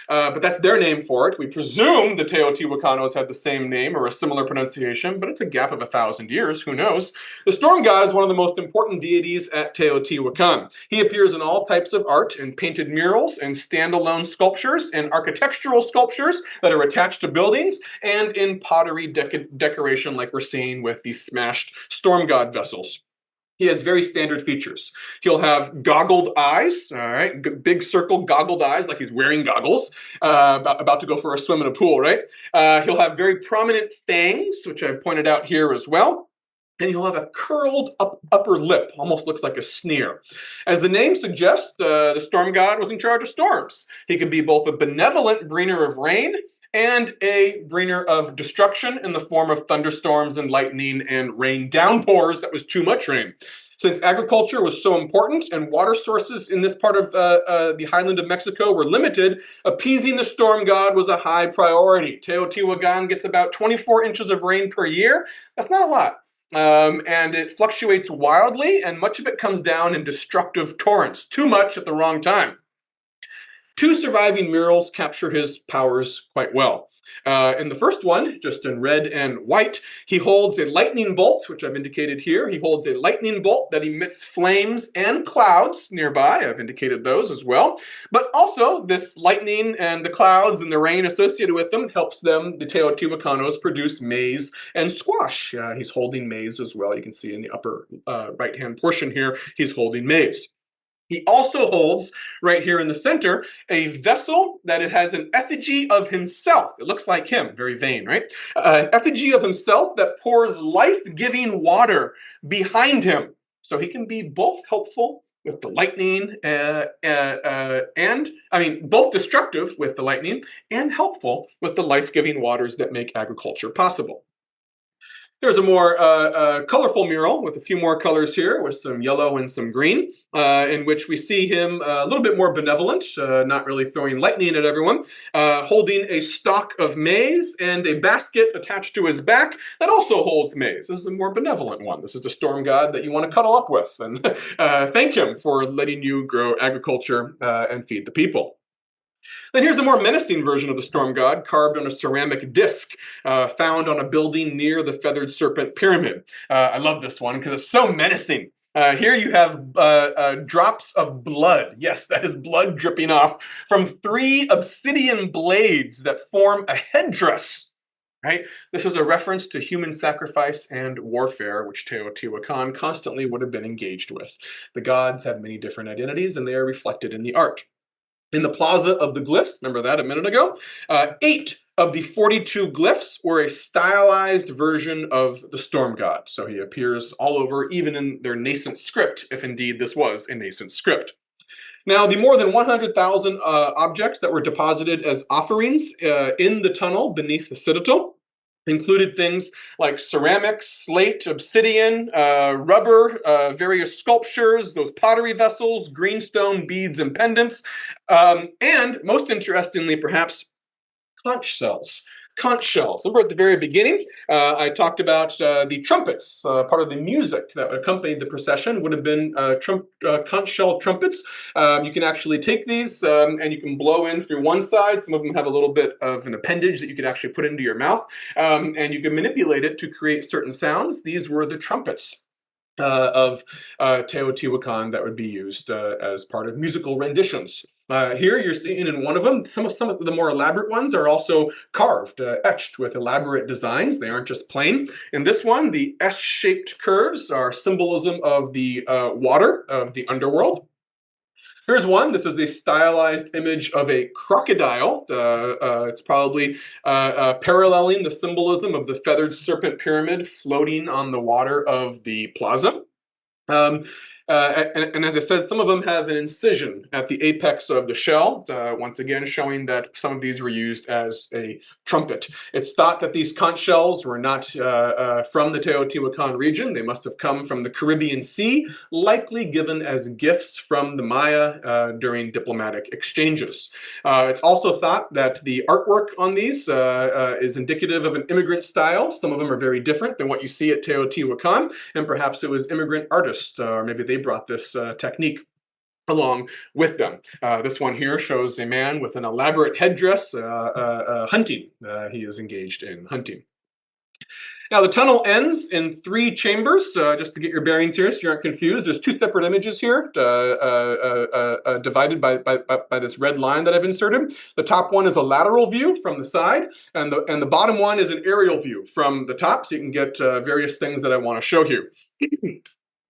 but that's their name for it. We presume the Teotihuacanos had the same name or a similar pronunciation, but it's a gap of 1,000 years, who knows? The storm god is one of the most important deities at Teotihuacan. He appears in all types of art, in painted murals, in standalone sculptures, in architectural sculptures that are attached to buildings, and in pottery decoration like we're seeing with these smashed storm god vessels. He has very standard features. He'll have goggled eyes, all right, big circle goggled eyes, like he's wearing goggles, about to go for a swim in a pool, right? He'll have very prominent fangs, which I've pointed out here as well. And he'll have a curled upper lip, almost looks like a sneer. As the name suggests, the storm god was in charge of storms. He could be both a benevolent bringer of rain and a bringer of destruction in the form of thunderstorms and lightning and rain downpours that was too much rain. Since agriculture was so important and water sources in this part of the highland of Mexico were limited, appeasing the storm god was a high priority. Teotihuacan gets about 24 inches of rain per year. That's not a lot. And it fluctuates wildly, and much of it comes down in destructive torrents. Too much at the wrong time. Two surviving murals capture his powers quite well. In the first one, just in red and white, he holds a lightning bolt, which I've indicated here. He holds a lightning bolt that emits flames and clouds nearby. I've indicated those as well. But also, this lightning and the clouds and the rain associated with them helps them, the Teotihuacanos, produce maize and squash. He's holding maize as well. You can see in the upper right-hand portion here, he's holding maize. He also holds, right here in the center, a vessel that it has an effigy of himself. It looks like him, very vain, right? An effigy of himself that pours life-giving water behind him. So he can be both helpful with the lightning both destructive with the lightning and helpful with the life-giving waters that make agriculture possible. There's a more colorful mural with a few more colors here, with some yellow and some green, in which we see him a little bit more benevolent, not really throwing lightning at everyone, holding a stalk of maize and a basket attached to his back that also holds maize. This is a more benevolent one. This is the storm god that you want to cuddle up with and thank him for letting you grow agriculture and feed the people. Then here's the more menacing version of the storm god, carved on a ceramic disc found on a building near the feathered serpent pyramid. I love this one because it's so menacing. Here you have drops of blood. Yes, that is blood dripping off from 3 obsidian blades that form a headdress. Right? This is a reference to human sacrifice and warfare, which Teotihuacan constantly would have been engaged with. The gods have many different identities, and they are reflected in the art. In the plaza of the glyphs, remember that a minute ago, 8 of the 42 glyphs were a stylized version of the storm god. So he appears all over, even in their nascent script, if indeed this was a nascent script. Now, the more than 100,000 objects that were deposited as offerings in the tunnel beneath the Citadel included things like ceramics, slate, obsidian, rubber, various sculptures, those pottery vessels, greenstone, beads, and pendants, and most interestingly, perhaps, conch shells. Conch shells. Remember at the very beginning, I talked about the trumpets. Part of the music that accompanied the procession would have been conch shell trumpets. You can actually take these and you can blow in through one side. Some of them have a little bit of an appendage that you could actually put into your mouth, and you can manipulate it to create certain sounds. These were the trumpets. of Teotihuacan that would be used as part of musical renditions. Here you're seeing in one of them, some of the more elaborate ones are also carved, etched with elaborate designs. They aren't just plain. In this one, the S-shaped curves are symbolism of the water of the underworld. Here's one. This is a stylized image of a crocodile. It's probably paralleling the symbolism of the feathered serpent pyramid floating on the water of the plaza. Um, and as I said, some of them have an incision at the apex of the shell, once again showing that some of these were used as a trumpet. It's thought that these conch shells were not from the Teotihuacan region. They must have come from the Caribbean Sea, likely given as gifts from the Maya during diplomatic exchanges. It's also thought that the artwork on these is indicative of an immigrant style. Some of them are very different than what you see at Teotihuacan, and perhaps it was immigrant artists, or maybe they brought this technique along with them. This one here shows a man with an elaborate headdress hunting. He is engaged in hunting. Now the tunnel ends in 3 chambers, just to get your bearings here so you aren't confused. There's 2 separate images here, divided by this red line that I've inserted. The top one is a lateral view from the side, and the bottom one is an aerial view from the top, so you can get various things that I want to show you.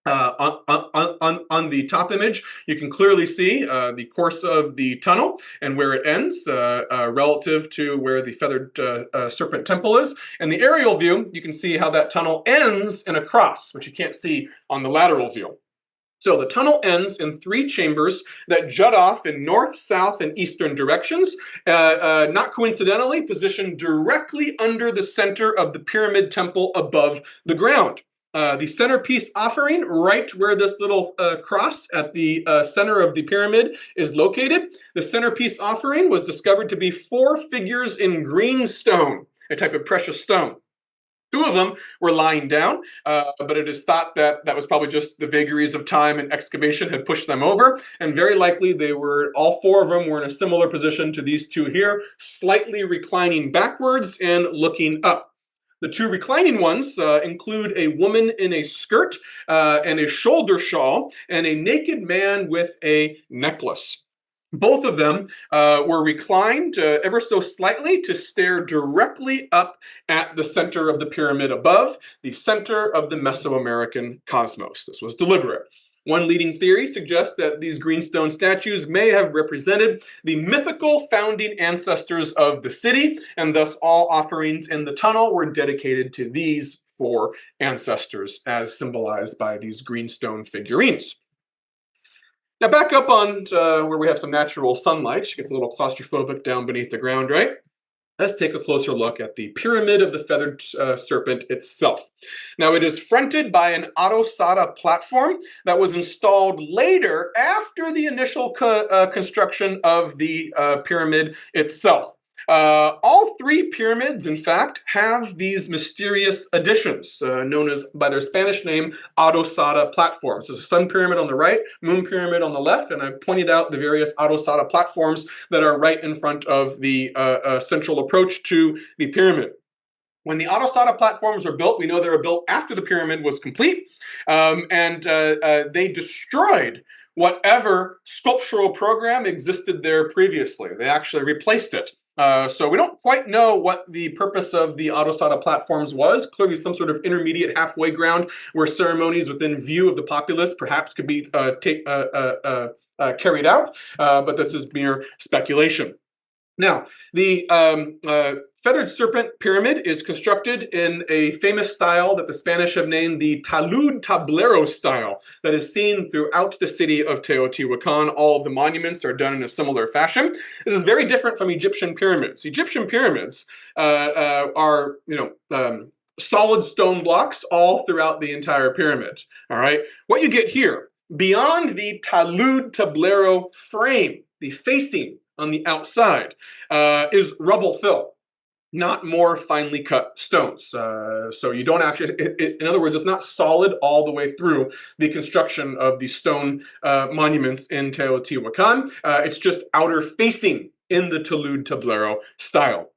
On the top image, you can clearly see the course of the tunnel and where it ends relative to where the feathered serpent temple is. And the aerial view, you can see how that tunnel ends in a cross, which you can't see on the lateral view. So the tunnel ends in 3 chambers that jut off in north, south, and eastern directions, not coincidentally positioned directly under the center of the pyramid temple above the ground. The centerpiece offering, right where this little cross at the center of the pyramid is located, the centerpiece offering was discovered to be 4 figures in green stone, a type of precious stone. 2 of them were lying down, but it is thought that that was probably just the vagaries of time and excavation had pushed them over, and very likely all 4 of them were in a similar position to these 2 here, slightly reclining backwards and looking up. The 2 reclining ones include a woman in a skirt and a shoulder shawl, and a naked man with a necklace. Both of them were reclined ever so slightly to stare directly up at the center of the pyramid above, the center of the Mesoamerican cosmos. This was deliberate. One leading theory suggests that these greenstone statues may have represented the mythical founding ancestors of the city, and thus all offerings in the tunnel were dedicated to these 4 ancestors, as symbolized by these greenstone figurines. Now back up on where we have some natural sunlight. It gets a little claustrophobic down beneath the ground, right? Let's take a closer look at the Pyramid of the Feathered Serpent itself. Now, it is fronted by an autosada platform that was installed later after the initial construction of the pyramid itself. All 3 pyramids, in fact, have these mysterious additions, known as, by their Spanish name, autosada platforms. There's a sun pyramid on the right, moon pyramid on the left, and I've pointed out the various autosada platforms that are right in front of the central approach to the pyramid. When the autosada platforms were built, we know they were built after the pyramid was complete, and they destroyed whatever sculptural program existed there previously. They actually replaced it. So we don't quite know what the purpose of the autosada platforms was. Clearly some sort of intermediate halfway ground where ceremonies within view of the populace perhaps could be carried out, but this is mere speculation. Now, the Feathered Serpent Pyramid is constructed in a famous style that the Spanish have named the talud tablero style that is seen throughout the city of Teotihuacan. All of the monuments are done in a similar fashion. This is very different from Egyptian pyramids. Egyptian pyramids are, solid stone blocks all throughout the entire pyramid. All right, what you get here, beyond the talud tablero frame, the facing on the outside, is rubble fill, not more finely cut stones. So you don't actually, in other words, it's not solid all the way through the construction of the stone monuments in Teotihuacan. It's just outer facing in the talud tablero style.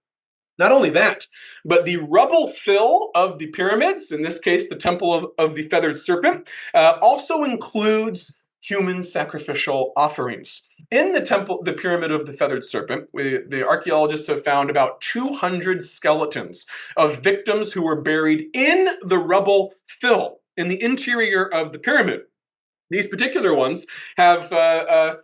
Not only that, but the rubble fill of the pyramids, in this case, the Temple of the Feathered Serpent, also includes human sacrificial offerings. In the temple, the Pyramid of the Feathered Serpent, the archaeologists have found about 200 skeletons of victims who were buried in the rubble fill in the interior of the pyramid. These particular ones have a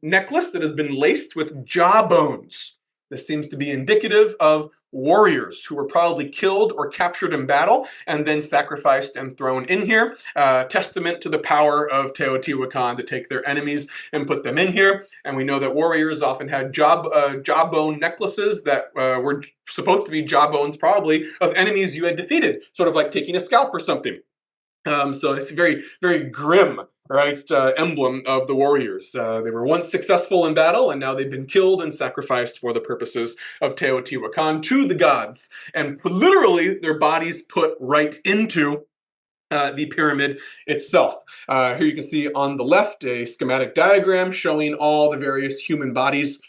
necklace that has been laced with jawbones. This seems to be indicative of warriors who were probably killed or captured in battle and then sacrificed and thrown in here. Testament to the power of Teotihuacan to take their enemies and put them in here. And we know that warriors often had jawbone necklaces that were supposed to be jawbones probably of enemies you had defeated, sort of like taking a scalp or something. So it's a very, very grim, right, emblem of the warriors. They were once successful in battle, and now they've been killed and sacrificed for the purposes of Teotihuacan to the gods, and literally their bodies put right into the pyramid itself. Here you can see on the left a schematic diagram showing all the various human bodies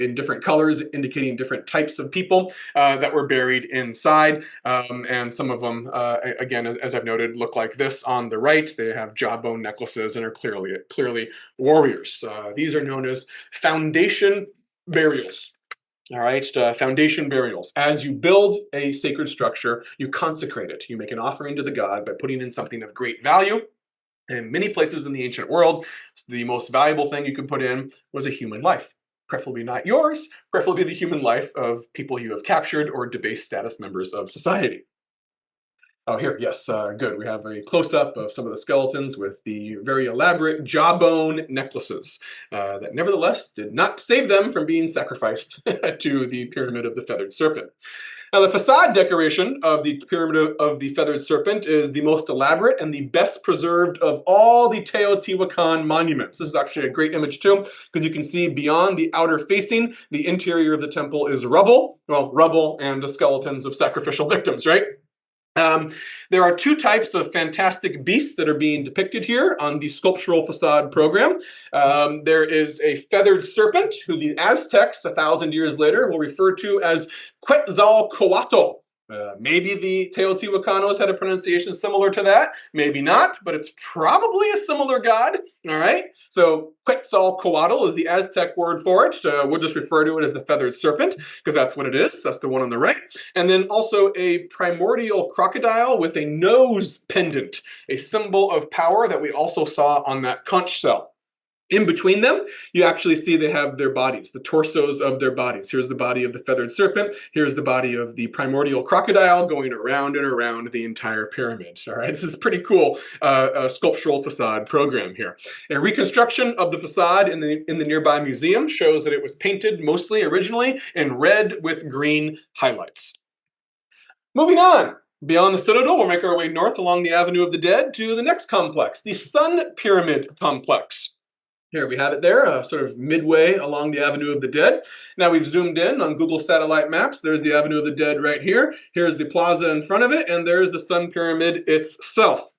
in different colors, indicating different types of people that were buried inside. And some of them, again, as I've noted, look like this on the right. They have jawbone necklaces and are clearly warriors. These are known as foundation burials. All right, foundation burials. As you build a sacred structure, you consecrate it. You make an offering to the god by putting in something of great value. In many places in the ancient world, the most valuable thing you could put in was a human life. Preferably not yours, preferably the human life of people you have captured or debased status members of society. Oh, here, yes, good. We have a close-up of some of the skeletons with the very elaborate jawbone necklaces that nevertheless did not save them from being sacrificed to the Pyramid of the Feathered Serpent. Now, the facade decoration of the Pyramid of the Feathered Serpent is the most elaborate and the best preserved of all the Teotihuacan monuments. This is actually a great image too, because you can see beyond the outer facing, the interior of the temple is rubble. Well, rubble and the skeletons of sacrificial victims, right? There are two types of fantastic beasts that are being depicted here on the sculptural facade program. There is a feathered serpent, who the Aztecs, 1,000 years later, will refer to as Quetzalcoatl. Maybe the Teotihuacanos had a pronunciation similar to that, maybe not, but it's probably a similar god, all right? So Quetzalcoatl is the Aztec word for it. We'll just refer to it as the feathered serpent, because that's what it is. That's the one on the right. And then also a primordial crocodile with a nose pendant, a symbol of power that we also saw on that conch shell. In between them, you actually see they have their bodies, the torsos of their bodies. Here's the body of the feathered serpent. Here's the body of the primordial crocodile going around and around the entire pyramid. All right, this is a pretty cool sculptural facade program here. A reconstruction of the facade in the nearby museum shows that it was painted mostly originally in red with green highlights. Moving on. Beyond the Citadel, we'll make our way north along the Avenue of the Dead to the next complex, the Sun Pyramid Complex. Here we have it there, sort of midway along the Avenue of the Dead. Now we've zoomed in on Google satellite maps. There's the Avenue of the Dead right here. Here's the plaza in front of it, and there's the Sun Pyramid itself.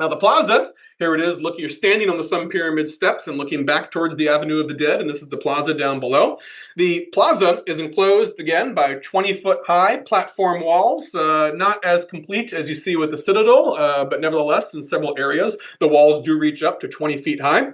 Now the plaza, here it is, look, you're standing on the Sun Pyramid steps and looking back towards the Avenue of the Dead, and this is the plaza down below. The plaza is enclosed, again, by 20-foot-high platform walls, not as complete as you see with the Citadel, but nevertheless, in several areas, the walls do reach up to 20 feet high.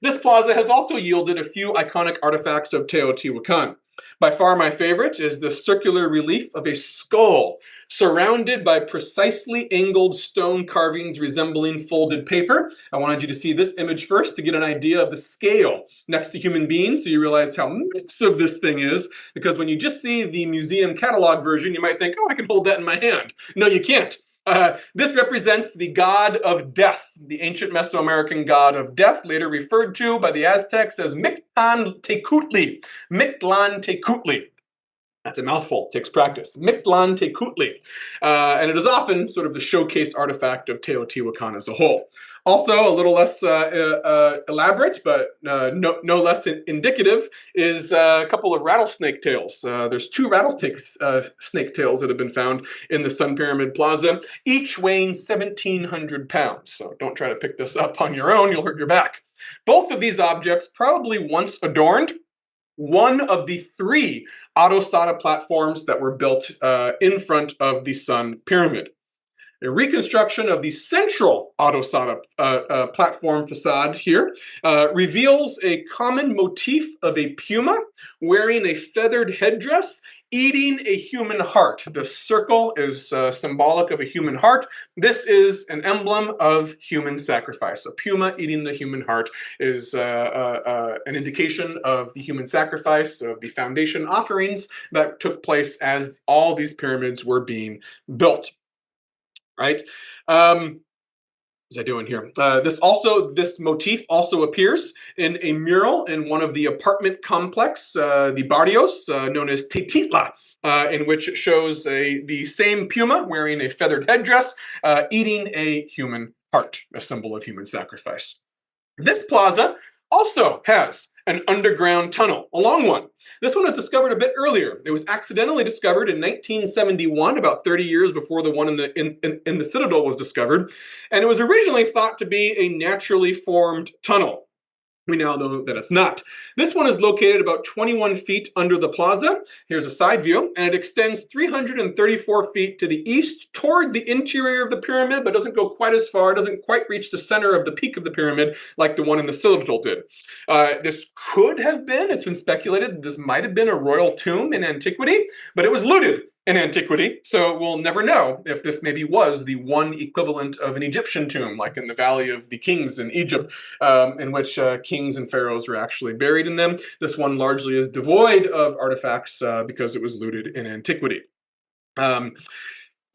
This plaza has also yielded a few iconic artifacts of Teotihuacan. By far my favorite is the circular relief of a skull surrounded by precisely angled stone carvings resembling folded paper. I wanted you to see this image first to get an idea of the scale next to human beings so you realize how massive this thing is, because when you just see the museum catalog version, you might think, oh, I can hold that in my hand. No, you can't. This represents the god of death, the ancient Mesoamerican god of death, later referred to by the Aztecs as Mictlantecutli. Mictlantecutli. That's a mouthful, takes practice. Mictlantecutli. And it is often sort of the showcase artifact of Teotihuacan as a whole. Also, a little less elaborate, but no less indicative, is a couple of rattlesnake tails. There's two rattlesnake tails that have been found in the Sun Pyramid Plaza, each weighing 1,700 pounds. So don't try to pick this up on your own, you'll hurt your back. Both of these objects probably once adorned one of the three autosada platforms that were built in front of the Sun Pyramid. A reconstruction of the central autosada platform facade here reveals a common motif of a puma wearing a feathered headdress eating a human heart. The circle is symbolic of a human heart. This is an emblem of human sacrifice. A puma eating the human heart is an indication of the human sacrifice, of the foundation offerings that took place as all these pyramids were being built. Right? What's I doing here? This motif also appears in a mural in one of the apartment complex, the barrios, known as Teotihuacan, in which it shows the same puma wearing a feathered headdress, eating a human heart, a symbol of human sacrifice. This plaza also has an underground tunnel, a long one. This one was discovered a bit earlier. It was accidentally discovered in 1971, about 30 years before the one in the Citadel was discovered, and it was originally thought to be a naturally formed tunnel. We now know that it's not. This one is located about 21 feet under the plaza. Here's a side view, and it extends 334 feet to the east toward the interior of the pyramid, but doesn't go quite as far, doesn't quite reach the center of the peak of the pyramid like the one in the Citadel did. This could have been, it's been speculated, this might have been a royal tomb in antiquity, but it was looted in antiquity, so we'll never know if this maybe was the one equivalent of an Egyptian tomb, like in the Valley of the Kings in Egypt, in which kings and pharaohs were actually buried in them. This one largely is devoid of artifacts because it was looted in antiquity. The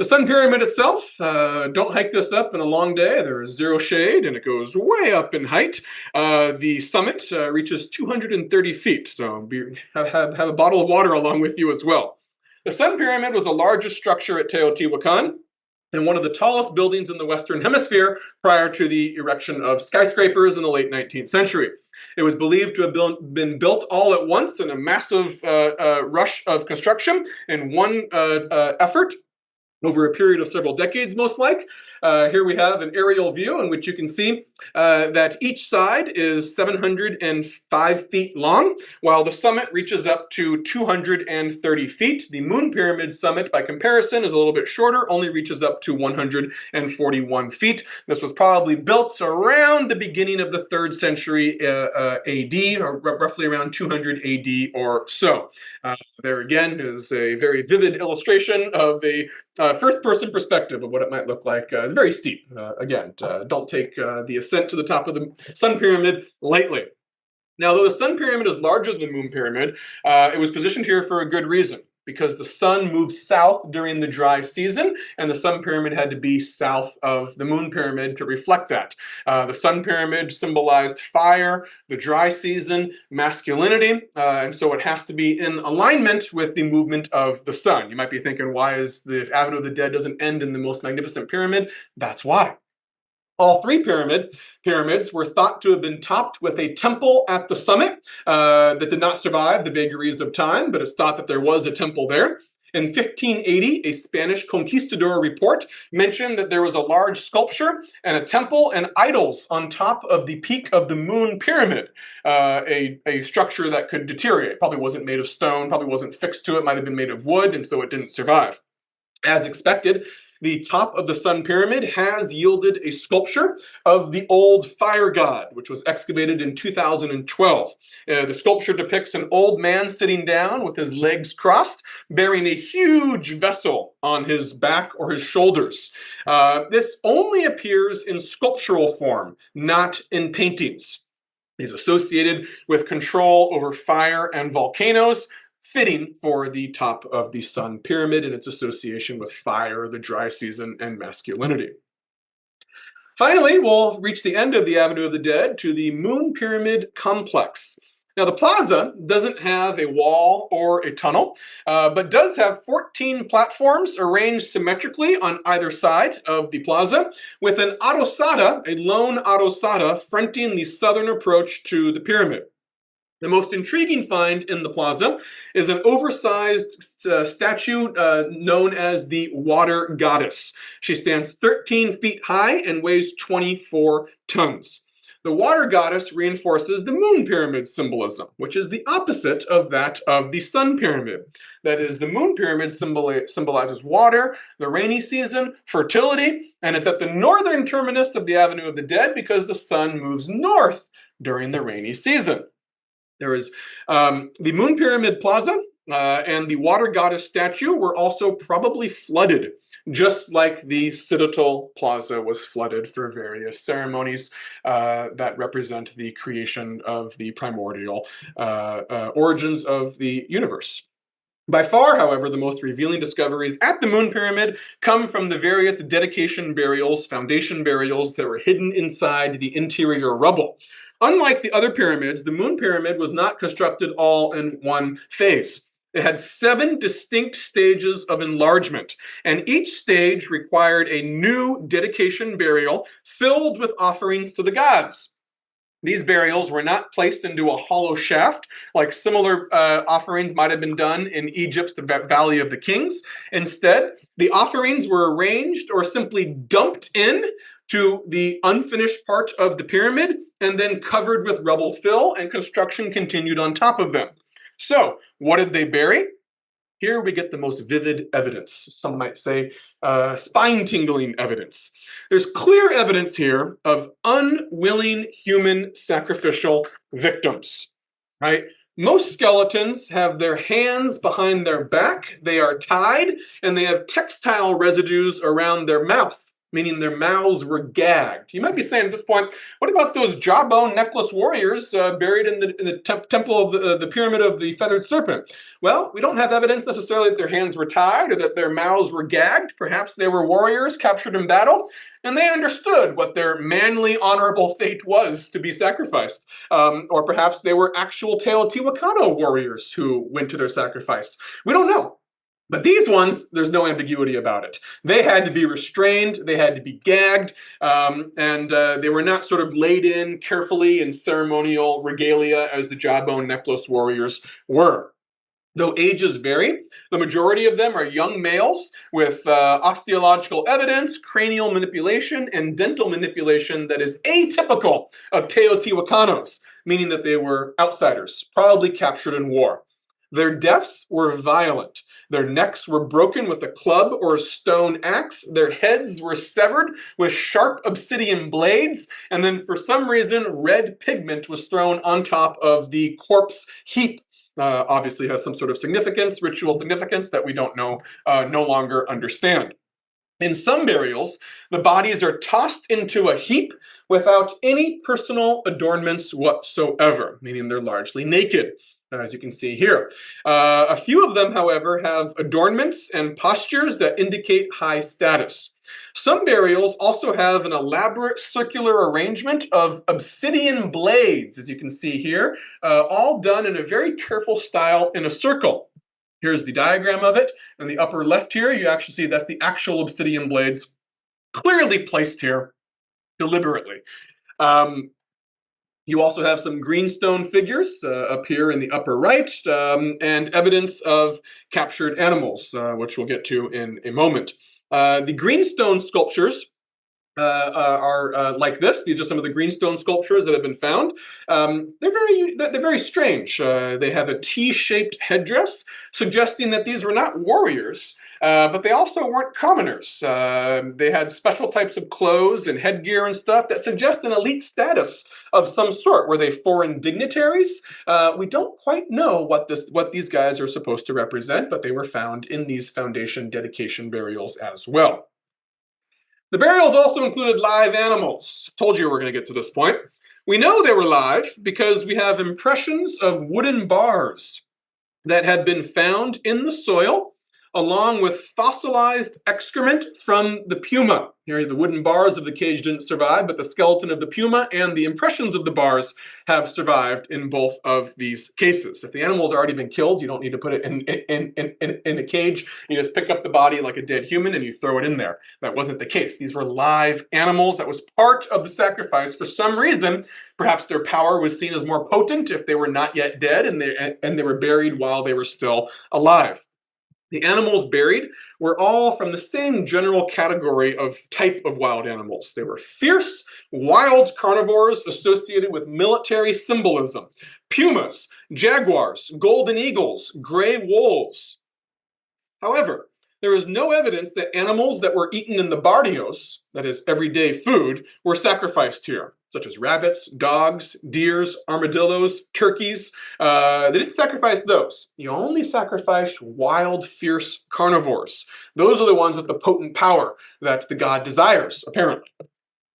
Sun Pyramid itself, don't hike this up in a long day. There is zero shade and it goes way up in height. The summit reaches 230 feet, so have a bottle of water along with you as well. The Sun Pyramid was the largest structure at Teotihuacan and one of the tallest buildings in the Western Hemisphere prior to the erection of skyscrapers in the late 19th century. It was believed to have been built all at once in a massive rush of construction in one effort over a period of several decades, most like. Here we have an aerial view in which you can see that each side is 705 feet long, while the summit reaches up to 230 feet. The Moon Pyramid summit, by comparison, is a little bit shorter, only reaches up to 141 feet. This was probably built around the beginning of the 3rd century AD, or roughly around 200 AD or so. There again is a very vivid illustration of a first-person perspective of what it might look like. It's very steep. Again, don't take the ascent to the top of the Sun Pyramid lightly. Now, though the Sun Pyramid is larger than the Moon Pyramid, it was positioned here for a good reason, because the sun moves south during the dry season, and the Sun Pyramid had to be south of the Moon Pyramid to reflect that. The Sun Pyramid symbolized fire, the dry season, masculinity, and so it has to be in alignment with the movement of the sun. You might be thinking, why is the Avenue of the Dead doesn't end in the most magnificent pyramid? That's why. All three pyramids were thought to have been topped with a temple at the summit that did not survive the vagaries of time, but it's thought that there was a temple there. In 1580, a Spanish conquistador report mentioned that there was a large sculpture and a temple and idols on top of the peak of the Moon Pyramid, a structure that could deteriorate. Probably wasn't made of stone, probably wasn't fixed to it, might have been made of wood, and so it didn't survive. As expected, the top of the Sun Pyramid has yielded a sculpture of the old fire god, which was excavated in 2012. The sculpture depicts an old man sitting down with his legs crossed, bearing a huge vessel on his back or his shoulders. This only appears in sculptural form, not in paintings. He's associated with control over fire and volcanoes, fitting for the top of the Sun Pyramid and its association with fire, the dry season, and masculinity. Finally, we'll reach the end of the Avenue of the Dead to the Moon Pyramid complex. Now, the plaza doesn't have a wall or a tunnel, but does have 14 platforms arranged symmetrically on either side of the plaza, with an autosada, a lone autosada, fronting the southern approach to the pyramid. The most intriguing find in the plaza is an oversized statue known as the Water Goddess. She stands 13 feet high and weighs 24 tons. The water goddess reinforces the moon pyramid symbolism, which is the opposite of that of the sun pyramid. That is, the moon pyramid symbolizes water, the rainy season, fertility, and it's at the northern terminus of the Avenue of the Dead because the sun moves north during the rainy season. There is the Moon Pyramid Plaza and the Water Goddess statue were also probably flooded, just like the Citadel Plaza was flooded for various ceremonies that represent the creation of the primordial origins of the universe. By far, however, the most revealing discoveries at the Moon Pyramid come from the various dedication burials, foundation burials that were hidden inside the interior rubble. Unlike the other pyramids, the Moon Pyramid was not constructed all in one phase. It had 7 distinct stages of enlargement, and each stage required a new dedication burial filled with offerings to the gods. These burials were not placed into a hollow shaft, like similar offerings might have been done in Egypt's Valley of the Kings. Instead, the offerings were arranged or simply dumped in to the unfinished part of the pyramid and then covered with rubble fill, and construction continued on top of them. So, what did they bury? Here we get the most vivid evidence. Some might say spine-tingling evidence. There's clear evidence here of unwilling human sacrificial victims, right? Most skeletons have their hands behind their back, they are tied, and they have textile residues around their mouth, meaning their mouths were gagged. You might be saying at this point, what about those jawbone necklace warriors buried in the temple of the pyramid of the feathered serpent? Well, we don't have evidence necessarily that their hands were tied or that their mouths were gagged. Perhaps they were warriors captured in battle, and they understood what their manly, honorable fate was to be sacrificed. Or perhaps they were actual Teotihuacan warriors who went to their sacrifice. We don't know. But these ones, there's no ambiguity about it. They had to be restrained, they had to be gagged, and they were not sort of laid in carefully in ceremonial regalia as the jawbone necklace warriors were. Though ages vary, the majority of them are young males with osteological evidence, cranial manipulation, and dental manipulation that is atypical of Teotihuacanos, meaning that they were outsiders, probably captured in war. Their deaths were violent. Their necks were broken with a club or a stone axe. Their heads were severed with sharp obsidian blades. And then for some reason, red pigment was thrown on top of the corpse heap. Obviously has some sort of significance, ritual significance that we don't know, no longer understand. In some burials, the bodies are tossed into a heap without any personal adornments whatsoever, meaning they're largely naked, as you can see here. A few of them, however, have adornments and postures that indicate high status. Some burials also have an elaborate circular arrangement of obsidian blades, as you can see here, all done in a very careful style in a circle. Here's the diagram of it. In the upper left here, you actually see that's the actual obsidian blades, clearly placed here deliberately. You also have some greenstone figures up here in the upper right, and evidence of captured animals, which we'll get to in a moment. The greenstone sculptures are like this. These are some of the greenstone sculptures that have been found. They're very strange. They have a T-shaped headdress, suggesting that these were not warriors, but they also weren't commoners. They had special types of clothes and headgear and stuff that suggest an elite status of some sort. Were they foreign dignitaries? We don't quite know what these guys are supposed to represent, but they were found in these foundation dedication burials as well. The burials also included live animals. Told you we were going to get to this point. We know they were live because we have impressions of wooden bars that had been found in the soil, along with fossilized excrement from the puma. Here, the wooden bars of the cage didn't survive, but the skeleton of the puma and the impressions of the bars have survived in both of these cases. If the animal's already been killed, you don't need to put it in a cage. You just pick up the body like a dead human and you throw it in there. That wasn't the case. These were live animals. That was part of the sacrifice. For some reason, perhaps their power was seen as more potent if they were not yet dead and they were buried while they were still alive. The animals buried were all from the same general category of type of wild animals. They were fierce, wild carnivores associated with military symbolism. Pumas, jaguars, golden eagles, gray wolves. However, there is no evidence that animals that were eaten in the barrios, that is, everyday food, were sacrificed here, such as rabbits, dogs, deers, armadillos, turkeys. They didn't sacrifice those. You only sacrificed wild, fierce carnivores. Those are the ones with the potent power that the god desires, apparently.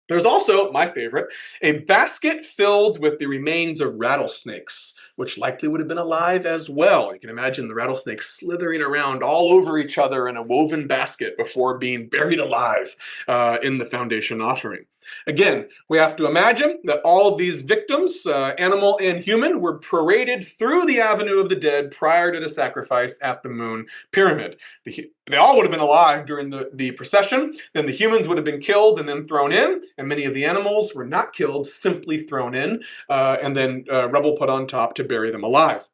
There's also, my favorite, a basket filled with the remains of rattlesnakes, which likely would have been alive as well. You can imagine the rattlesnakes slithering around all over each other in a woven basket before being buried alive in the foundation offering. Again, we have to imagine that all of these victims, animal and human, were paraded through the Avenue of the Dead prior to the sacrifice at the Moon Pyramid. They all would have been alive during the procession, then the humans would have been killed and then thrown in, and many of the animals were not killed, simply thrown in, and then rubble put on top to bury them alive.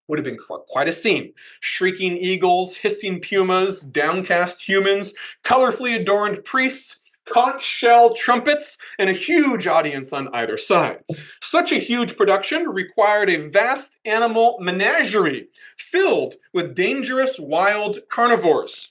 Would have been quite a scene. Shrieking eagles, hissing pumas, downcast humans, colorfully adorned priests, conch shell trumpets, and a huge audience on either side. Such a huge production required a vast animal menagerie filled with dangerous wild carnivores.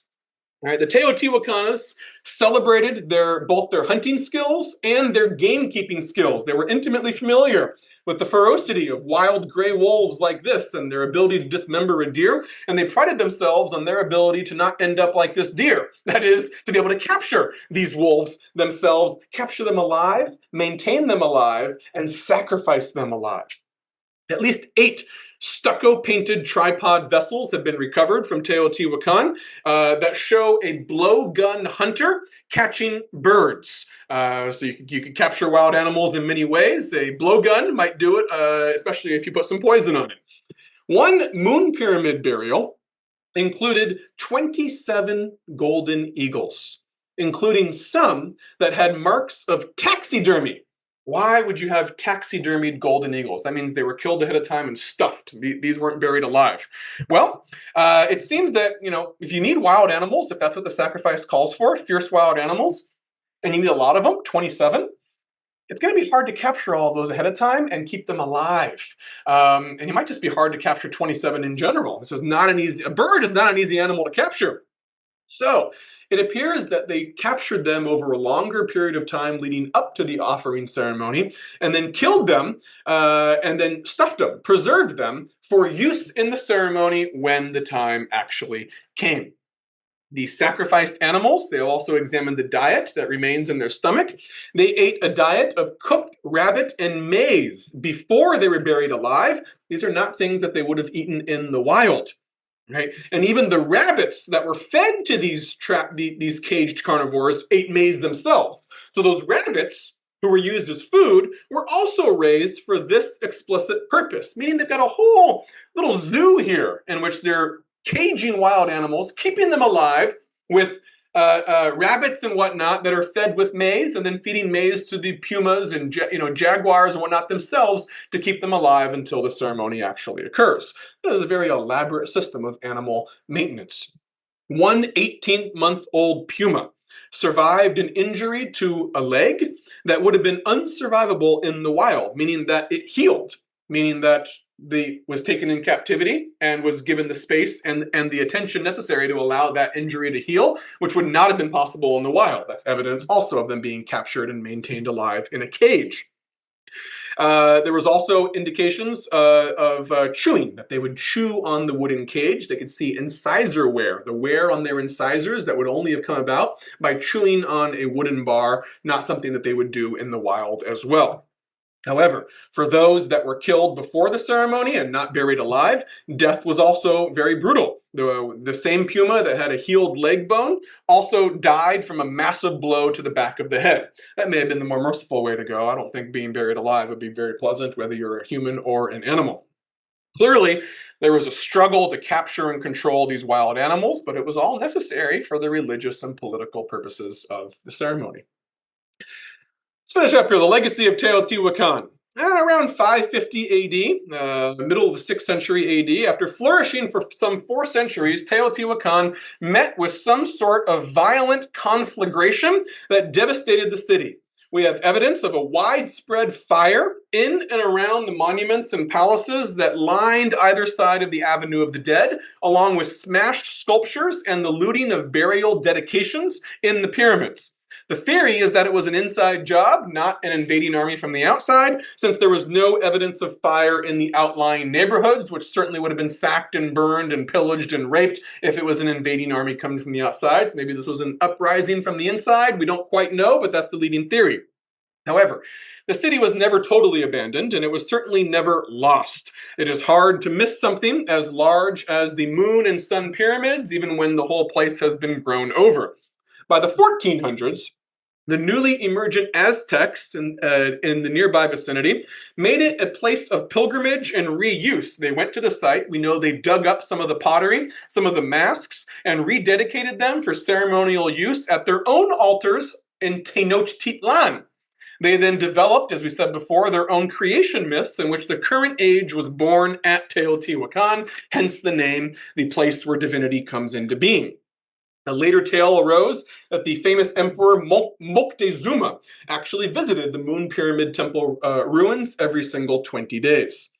All right, the Teotihuacanas celebrated both their hunting skills and their gamekeeping skills. They were intimately familiar with the ferocity of wild gray wolves like this and their ability to dismember a deer, and they prided themselves on their ability to not end up like this deer. That is, to be able to capture these wolves themselves, capture them alive, maintain them alive, and sacrifice them alive. At least 8 stucco-painted tripod vessels have been recovered from Teotihuacan that show a blowgun hunter catching birds. So you could capture wild animals in many ways. A blowgun might do it, especially if you put some poison on it. One moon pyramid burial included 27 golden eagles, including some that had marks of taxidermy. Why would you have taxidermied golden eagles? That means they were killed ahead of time and stuffed. These weren't buried alive. Well, it seems that, if you need wild animals, if that's what the sacrifice calls for, fierce wild animals, and you need a lot of them, 27, it's going to be hard to capture all of those ahead of time and keep them alive. And it might just be hard to capture 27 in general. A bird is not an easy animal to capture. So it appears that they captured them over a longer period of time leading up to the offering ceremony, and then killed them, and then stuffed them, preserved them for use in the ceremony when the time actually came. The sacrificed animals, they also examined the diet that remains in their stomach. They ate a diet of cooked rabbit and maize before they were buried alive. These are not things that they would have eaten in the wild. Right? And even the rabbits that were fed to these caged carnivores ate maize themselves. So those rabbits who were used as food were also raised for this explicit purpose, meaning they've got a whole little zoo here in which they're caging wild animals, keeping them alive with rabbits and whatnot that are fed with maize, and then feeding maize to the pumas and jaguars and whatnot themselves to keep them alive until the ceremony actually occurs. That is a very elaborate system of animal maintenance. One 18-month-old puma survived an injury to a leg that would have been unsurvivable in the wild, meaning that it healed, meaning that was taken in captivity and was given the space and the attention necessary to allow that injury to heal, which would not have been possible in the wild. That's evidence also of them being captured and maintained alive in a cage. There was also indications of chewing, that they would chew on the wooden cage. They could see incisor wear, the wear on their incisors that would only have come about by chewing on a wooden bar, not something that they would do in the wild as well. However, for those that were killed before the ceremony and not buried alive, death was also very brutal. The same puma that had a healed leg bone also died from a massive blow to the back of the head. That may have been the more merciful way to go. I don't think being buried alive would be very pleasant, whether you're a human or an animal. Clearly, there was a struggle to capture and control these wild animals, but it was all necessary for the religious and political purposes of the ceremony. Let's finish up here. The legacy of Teotihuacan. Around 550 AD, middle of the 6th century AD, after flourishing for some 4 centuries, Teotihuacan met with some sort of violent conflagration that devastated the city. We have evidence of a widespread fire in and around the monuments and palaces that lined either side of the Avenue of the Dead, along with smashed sculptures and the looting of burial dedications in the pyramids. The theory is that it was an inside job, not an invading army from the outside, since there was no evidence of fire in the outlying neighborhoods, which certainly would have been sacked and burned and pillaged and raped if it was an invading army coming from the outside. So maybe this was an uprising from the inside. We don't quite know, but that's the leading theory. However, the city was never totally abandoned, and it was certainly never lost. It is hard to miss something as large as the moon and sun pyramids, even when the whole place has been grown over. By the 1400s, the newly emergent Aztecs in the nearby vicinity made it a place of pilgrimage and reuse. They went to the site. We know they dug up some of the pottery, some of the masks, and rededicated them for ceremonial use at their own altars in Tenochtitlan. They then developed, as we said before, their own creation myths in which the current age was born at Teotihuacan, hence the name, the place where divinity comes into being. A later tale arose that the famous emperor Moctezuma actually visited the Moon Pyramid Temple ruins every single 20 days.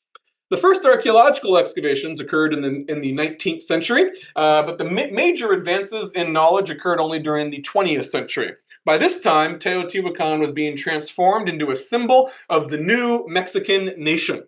The first archaeological excavations occurred in the 19th century, but the major advances in knowledge occurred only during the 20th century. By this time, Teotihuacan was being transformed into a symbol of the new Mexican nation.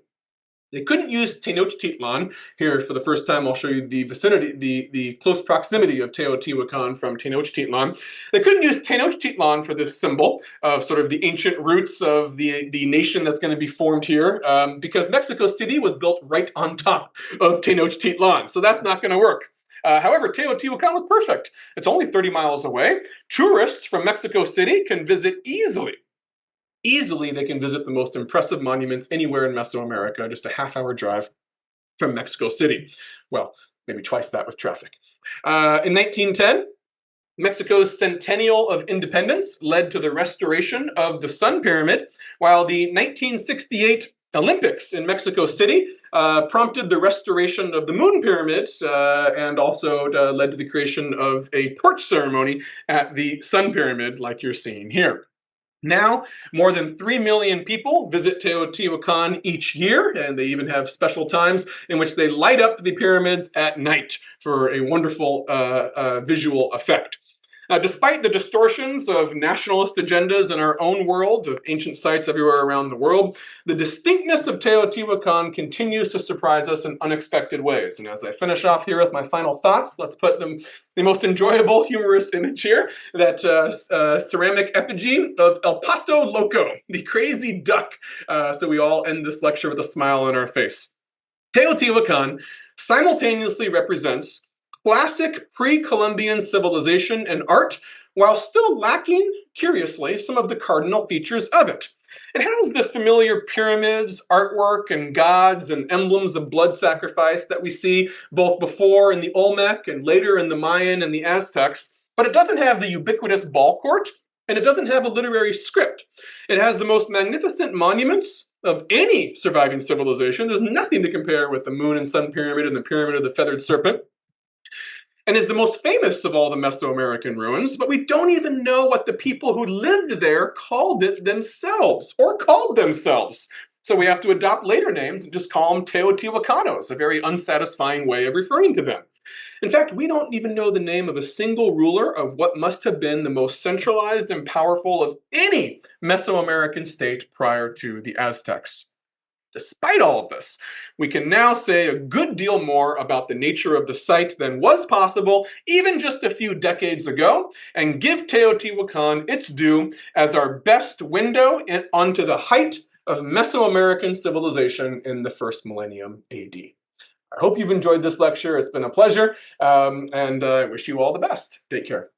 They couldn't use Tenochtitlan. Here, for the first time, I'll show you the vicinity, the close proximity of Teotihuacan from Tenochtitlan. They couldn't use Tenochtitlan for this symbol of sort of the ancient roots of the nation that's going to be formed here, because Mexico City was built right on top of Tenochtitlan, so that's not going to work. However, Teotihuacan was perfect. It's only 30 miles away. Tourists from Mexico City can visit easily. Easily, they can visit the most impressive monuments anywhere in Mesoamerica, just a half-hour drive from Mexico City. Well, maybe twice that with traffic. In 1910, Mexico's centennial of independence led to the restoration of the Sun Pyramid, while the 1968 Olympics in Mexico City prompted the restoration of the Moon Pyramid and also led to the creation of a torch ceremony at the Sun Pyramid, like you're seeing here. Now, more than 3 million people visit Teotihuacan each year, and they even have special times in which they light up the pyramids at night for a wonderful visual effect. Despite the distortions of nationalist agendas in our own world, of ancient sites everywhere around the world, the distinctness of Teotihuacan continues to surprise us in unexpected ways. And as I finish off here with my final thoughts, let's put the most enjoyable, humorous image here, that ceramic effigy of El Pato Loco, the crazy duck. So we all end this lecture with a smile on our face. Teotihuacan simultaneously represents classic pre-Columbian civilization and art, while still lacking, curiously, some of the cardinal features of it. It has the familiar pyramids, artwork, and gods and emblems of blood sacrifice that we see both before in the Olmec and later in the Mayan and the Aztecs, but it doesn't have the ubiquitous ball court, and it doesn't have a literary script. It has the most magnificent monuments of any surviving civilization. There's nothing to compare with the Moon and Sun Pyramid and the Pyramid of the Feathered Serpent, and is the most famous of all the Mesoamerican ruins, but we don't even know what the people who lived there called it themselves, or called themselves. So we have to adopt later names and just call them Teotihuacanos, a very unsatisfying way of referring to them. In fact, we don't even know the name of a single ruler of what must have been the most centralized and powerful of any Mesoamerican state prior to the Aztecs. Despite all of this, we can now say a good deal more about the nature of the site than was possible even just a few decades ago, and give Teotihuacan its due as our best window onto the height of Mesoamerican civilization in the first millennium AD. I hope you've enjoyed this lecture. It's been a pleasure, and I wish you all the best. Take care.